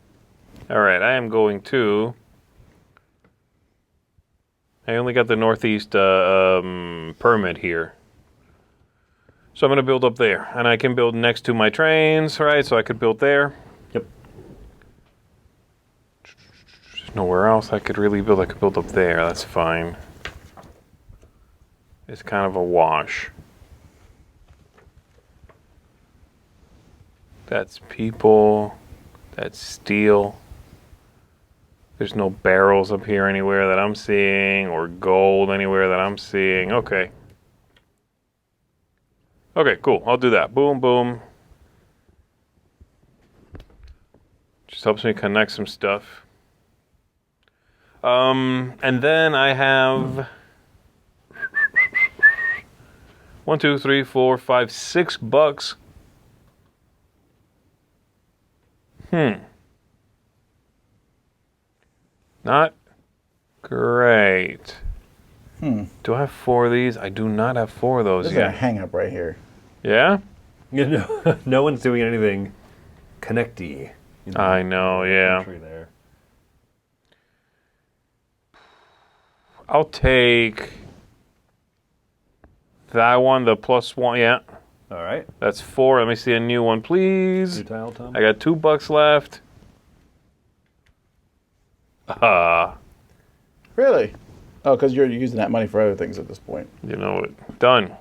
All right, I am going to. I only got the northeast permit here. So I'm going to build up there. And I can build next to my trains, right? So I could build there. Yep. There's nowhere else I could really build. I could build up there. That's fine. It's kind of a wash. That's people. That's steel. There's no barrels up here anywhere that I'm seeing, or gold anywhere that I'm seeing. Okay. Okay, cool. I'll do that. Boom, boom. Just helps me connect some stuff. And then I have 1, 2, 3, 4, 5, $6. Not great. Do I have 4 of these? I do not have 4 of those This is a yet. hang up right here. Yeah? No one's doing anything connecty. I know, yeah. Country there. I'll take that one, the +1. Yeah, All right. that's 4. Let me see a new one, please. New tile, Tom. I got $2 left. Really? Oh, because you're using that money for other things at this point. You know it. Done.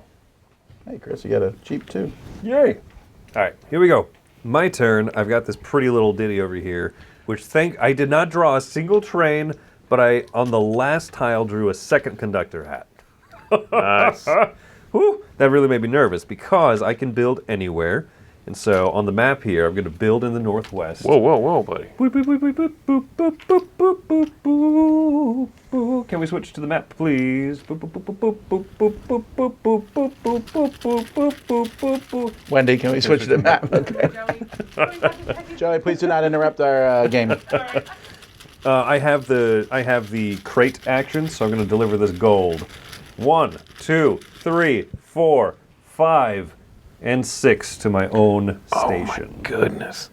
Hey, Chris, you got a cheap too. Yay! All right, here we go. My turn. I've got this pretty little ditty over here, which I did not draw a single train, but I, on the last tile, drew a second conductor hat. Nice. Whew, that really made me nervous because I can build anywhere. And so on the map here, I'm going to build in the northwest. Whoa, whoa, whoa, buddy. Boop, boop, boop, boop, boop, boop, boop, boop, boop, boop, boop. Can we switch to the map, please? Boop, boop, boop, boop, boop, boop, boop, boop, boop, boop, boop, boop, boop, boop, boop, boop, boop. Wendy, can we switch to the map? Okay. Joey. Joey, please do not interrupt our game. I have the crate action, so I'm going to deliver this gold. 1, 2, 3, 4, 5, and 6 to my own Oh, my station. goodness.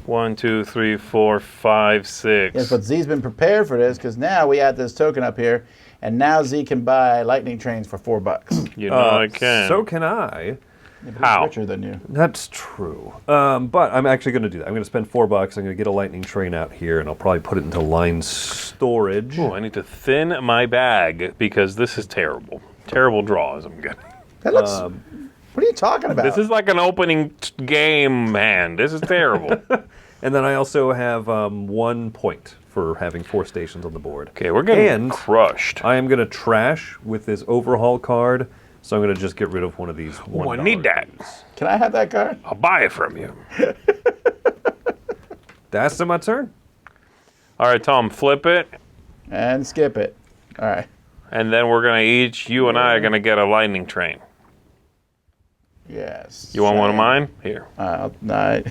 1, 2, 3, 4, 5, 6. Yes, but Z's been prepared for this because now we add this token up here, and now Z can buy lightning trains for $4. You know I can. So can I. Yeah, but he's How? richer than you. That's true. But I'm actually going to do that. I'm going to spend $4. I'm going to get a lightning train out here, and I'll probably put it into line storage. Ooh, I need to thin my bag because this is terrible. Terrible draws I'm getting. That looks. What are you talking about? This is like an opening game hand. This is terrible. And then I also have 1 point for having 4 stations on the board. Okay, we're getting And crushed. I am going to trash with this overhaul card, so I'm going to just get rid of one of these $1. Oh, I need that. Can I have that card? I'll buy it from you. That's my turn. All right, Tom, flip it. And skip it. All right. And then we're going to each, you and I are going to get a lightning train. Yes. You want one of mine? Here. No,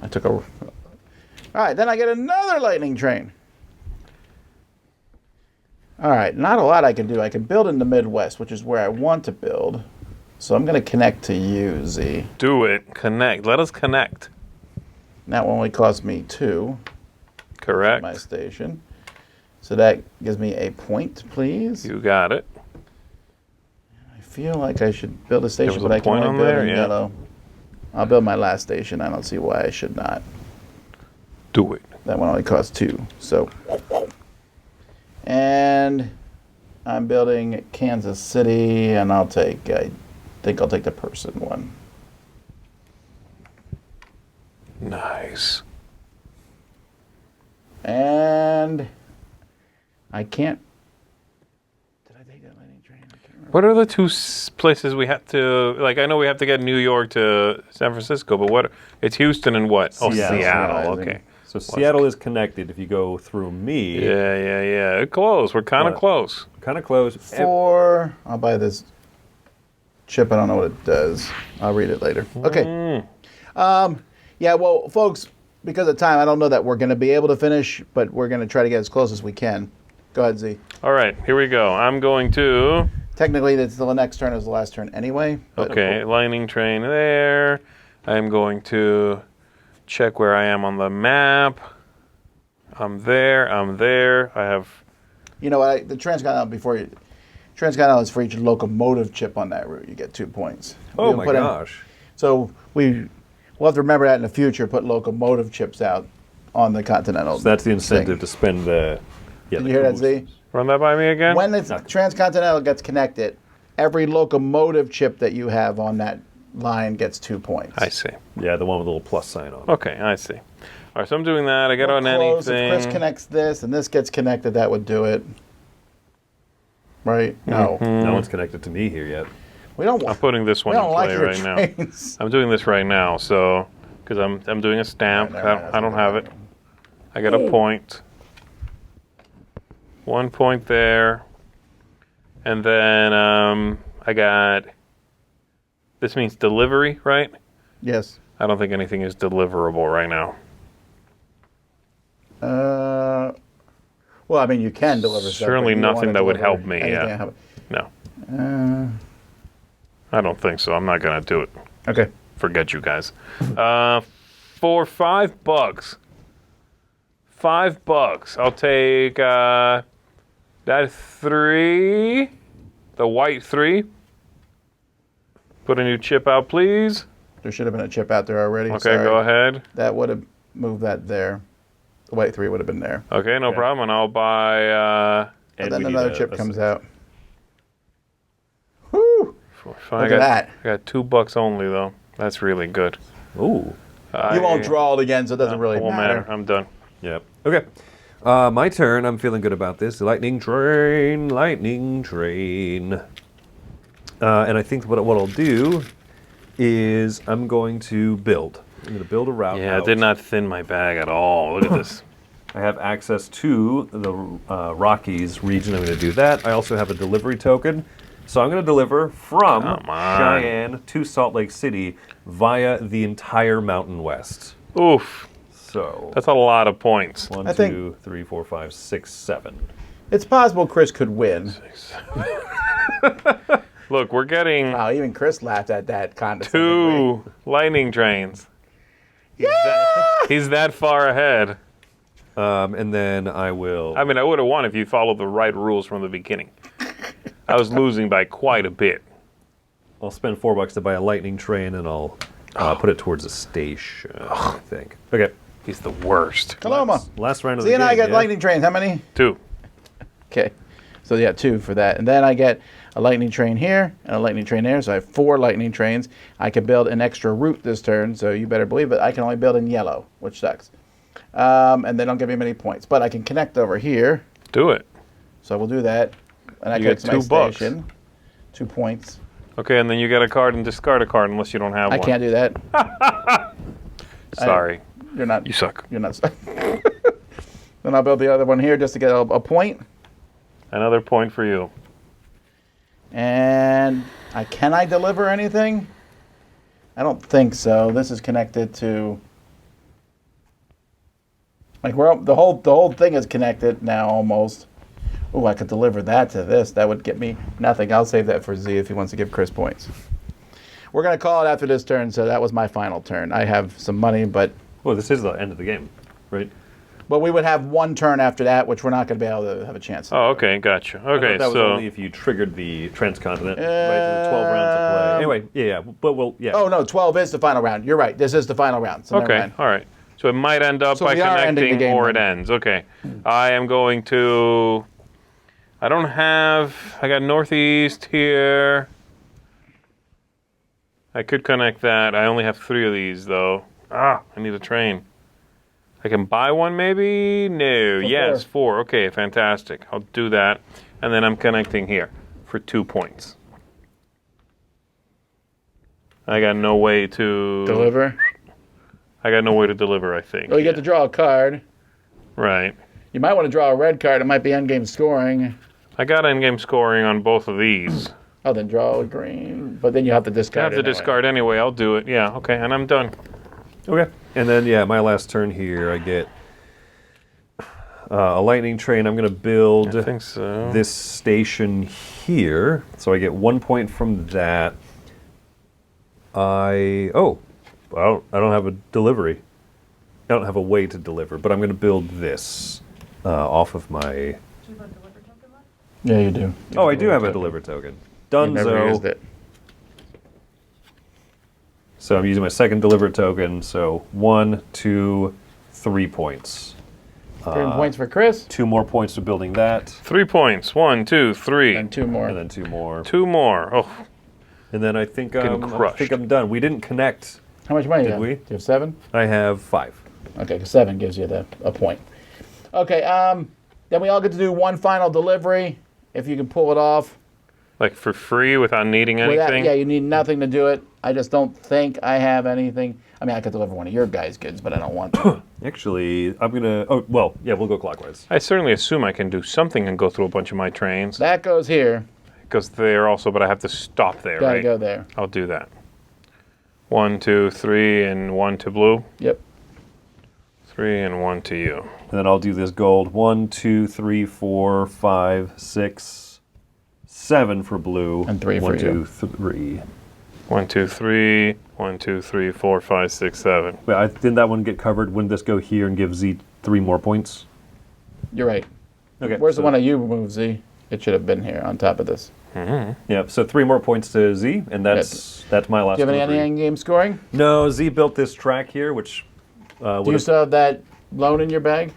I took a. All right, then I get another lightning train. All right, not a lot I can do. I can build in the Midwest, which is where I want to build. So I'm going to connect to you, Z. Do it. Connect. Let us connect. That one only cost me 2. Correct. My station. So that gives me a point, please. You got it. I feel like I should build a station, was but a I can point only on build there, in yeah. yellow. I'll build my last station. I don't see why I should not. Do it. That one only costs 2. So, and I'm building Kansas City, and I think I'll take the person one. Nice. And I can't. Did I take that lightning train? I can't remember. What are the two places we have to, like, I know we have to get New York to San Francisco, but what, it's Houston and what? Oh, Seattle. Seattle, okay. So Seattle is connected if you go through me. Yeah. Close. We're kind of What? close. Kind of close. I'll buy this chip. I don't know what it does. I'll read it later. Okay. Yeah, well, folks, because of time, I don't know that we're going to be able to finish, but we're going to try to get as close as we can. Go ahead, Z. All right, here we go. I'm going to, Technically, the next turn is the last turn anyway. but- okay, lightning train there. I'm going to check where I am on the map. I'm there. I have, You know what? The Transcontinental Transcontinental is for each locomotive chip on that route. You get 2 points. Oh We'll my put in- gosh. So we'll have to remember that in the future. Put locomotive chips out on the Continental. So that's the incentive thing. to spend the. Yeah, Did the you hear that, cabooses. Z? run that by me again? When the Transcontinental gets connected, every locomotive chip that you have on that line gets 2 points. I see. Yeah, the one with a little plus sign on it. Okay, I see. All right, so I'm doing that. I got We're on close. anything. If Chris connects this and this gets connected, that would do it. Right? No. No one's connected to me here yet. We don't I'm want. putting this We one in don't like play your right now. trains. I'm doing this right now, so because I'm doing a stamp. All right, I don't have it. I got a point. 1 point there, and then I got. This means delivery, right? Yes. I don't think anything is deliverable right now. Well, I mean, you can deliver stuff. Certainly but you don't nothing wanna that would deliver help me, anything yeah. that No, happen- I don't think so. I'm not gonna do it. Okay. Forget you guys. For $5. $5. I'll take that 3, the white 3. Put a new chip out, please. There should have been a chip out there already. Okay, Sorry. go ahead. That would have moved that there. The white 3 would have been there. Okay, no Okay. problem. And I'll buy. And And then we need another a- chip a comes six. out. Woo! I Look got, at that. I got $2 only though. That's really good. Ooh. You won't draw it again, so it doesn't really It won't matter. matter. I'm done. Yep. Okay. My turn. I'm feeling good about this. Lightning train. Lightning train. And I think what I'll do is I'm going to build. I'm going to build a route. Yeah, I out. did not thin my bag at all. Look at this. I have access to the Rockies region. I'm going to do that. I also have a delivery token. So I'm going to deliver from Come on. Cheyenne to Salt Lake City via the entire Mountain West. Oof. So That's a lot of points. 1, I think- 2, 3, 4, 5, 6, 7. It's possible Chris could win. Look, we're getting Wow, even Chris laughed at that condescendingly. 2 lightning trains. He's that far ahead. And then I will. I mean, I would have won if you followed the right rules from the beginning. I was losing by quite a bit. I'll spend $4 to buy a lightning train, and I'll put it towards a station. I think. Okay. He's the worst. Kaloma. Last round of Z the and game. I get yeah? lightning trains. How many? 2. Okay. So yeah, 2 for that. And then I get a lightning train here and a lightning train there. So I have 4 lightning trains. I can build an extra route this turn, so you better believe it. I can only build in yellow, which sucks. And they don't give me many points. But I can connect over here. Do it. So we'll do that. And I You connect get to my $2. station. 2 points. Okay, and then you get a card and discard a card unless you don't have I one. can't do that. Sorry. You're not. You suck. You're not. Then I'll build the other one here just to get a point. Another point for you. And can I deliver anything? I don't think so. This is connected to. Like the whole thing is connected now almost. Oh, I could deliver that to this. That would get me nothing. I'll save that for Z if he wants to give Chris points. We're gonna call it after this turn. So that was my final turn. I have some money, but Well, this is the end of the game, right? we would have one turn after that, which we're not gonna be able to have a chance. Oh, okay, gotcha. I thought Okay, that was so only if you triggered the transcontinent. Right, the 12 rounds of play. Anyway, yeah, but we'll, yeah. Oh no, 12 is the final round. You're right. This is the final round. So never okay, mind. all right. So it might end up So by we are ending the connecting game or it then. ends. Okay. I am going to. I don't have. I got northeast here. I could connect that. I only have 3 of these though. I need a train. I can buy one maybe? No. Yes, 4. Okay, fantastic. I'll do that. And then I'm connecting here for 2 points. I got no way to Deliver. I got no way to deliver, I think. Well, you get to draw a card. Right. You might want to draw a red card. It might be endgame scoring. I got endgame scoring on both of these. Oh, then draw a green. But then you have to I discard have to it anyway. discard anyway. I'll do it. Yeah, okay, and I'm done. Okay. And then, yeah, my last turn here, I get a lightning train. I'm going to build I think so. this station here. So I get 1 point from that. I don't have a delivery. I don't have a way to deliver, but I'm going to build this off of my... Do you have a deliver token left? Yeah, you do. Oh, I do have a deliver token. You never used Dunzo. it. So I'm using my second deliver token. So 1, 2, 3 points. 3 points for Chris. 2 more points for building that, 3 points. 1, 2, 3. And 2 more. and then 2 more. 2 more. Oh, And then I think Getting crushed. I'm done. We didn't connect. How much money do you Did have? we? Do you have 7? I have 5. Okay, 'cause 7 gives you a point. Okay, then we all get to do one final delivery, if you can pull it off. like for free without needing Without- anything? yeah, you need nothing to do it. I just don't think I have anything. I mean, I could deliver one of your guys' goods, but I don't want to. Actually, I'm gonna. Oh well, yeah, we'll go clockwise. I certainly assume I can do something and go through a bunch of my trains. That goes here. Because there also, but I have to stop there, Gotta right? go there. I'll do that. 1, 2, 3, and 1 to blue. Yep. 3 and 1 to you. And then I'll do this gold. 1, 2, 3, 4, 5, 6, 7 for blue. And 3 for 1, 2, you. 3. 1, 2, 3. 1, 2, 3, 4, 5, 6, 7. Wait, didn't that one get covered? Wouldn't this go here and give Z 3 more points? You're right. Okay. Where's so, the one that you moved, Z? It should have been here on top of this. Yeah. So 3 more points to Z, and that's my last. Do you have any delivery. end game scoring? No, Z built this track here, which Do you still have that loan in your bag?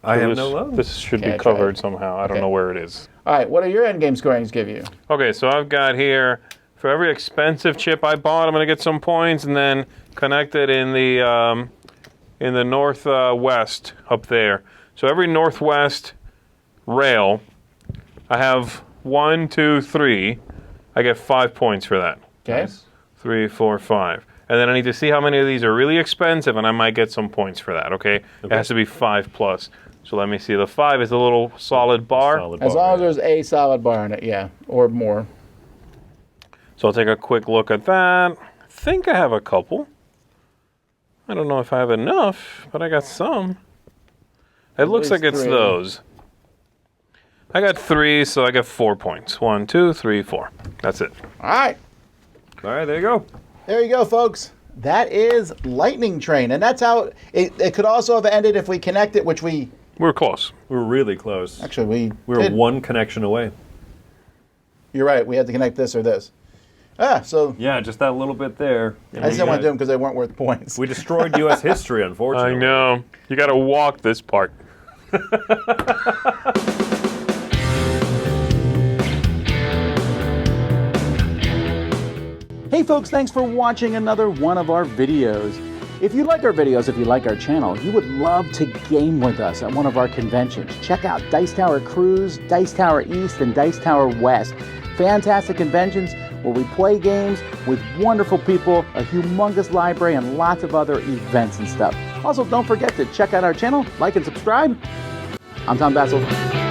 I have this, no loan. This should Okay, be I tried. covered somehow. I don't Okay. know where it is. All right, what do your end game scorings give you? Okay, so I've got here, for every expensive chip I bought, I'm going to get some points, and then connected in the northwest up there. So every northwest rail, I have 1, 2, 3. I get 5 points for that. Okay. Nice. 3, 4, 5. And then I need to see how many of these are really expensive, and I might get some points for that, okay? It has to be 5 plus. So let me see. The 5 is a little solid bar. Solid As bar, long as yeah. there's a solid bar in it, yeah, or more. So I'll take a quick look at that. I think I have a couple. I don't know if I have enough, but I got some. It looks least like it's 3. those. I got 3, so I get 4 points. 1, 2, 3, 4. That's it. All right, All right, there you go. there you go, folks. That is Lightning Train, and that's how it could also have ended if we connect it, which we We're close. We're really close. actually We were did. one connection away. You're right. We had to connect this or this. So Yeah, just that little bit there. I just didn't want to do them because they weren't worth points. We destroyed U.S. history, unfortunately. I know. You got to walk this part. Hey folks, thanks for watching another one of our videos. If you like our videos, if you like our channel, you would love to game with us at one of our conventions. Check out Dice Tower Cruise, Dice Tower East, and Dice Tower West. Fantastic conventions where we play games with wonderful people, a humongous library, and lots of other events and stuff. Also, don't forget to check out our channel, like and subscribe. I'm Tom Bassel.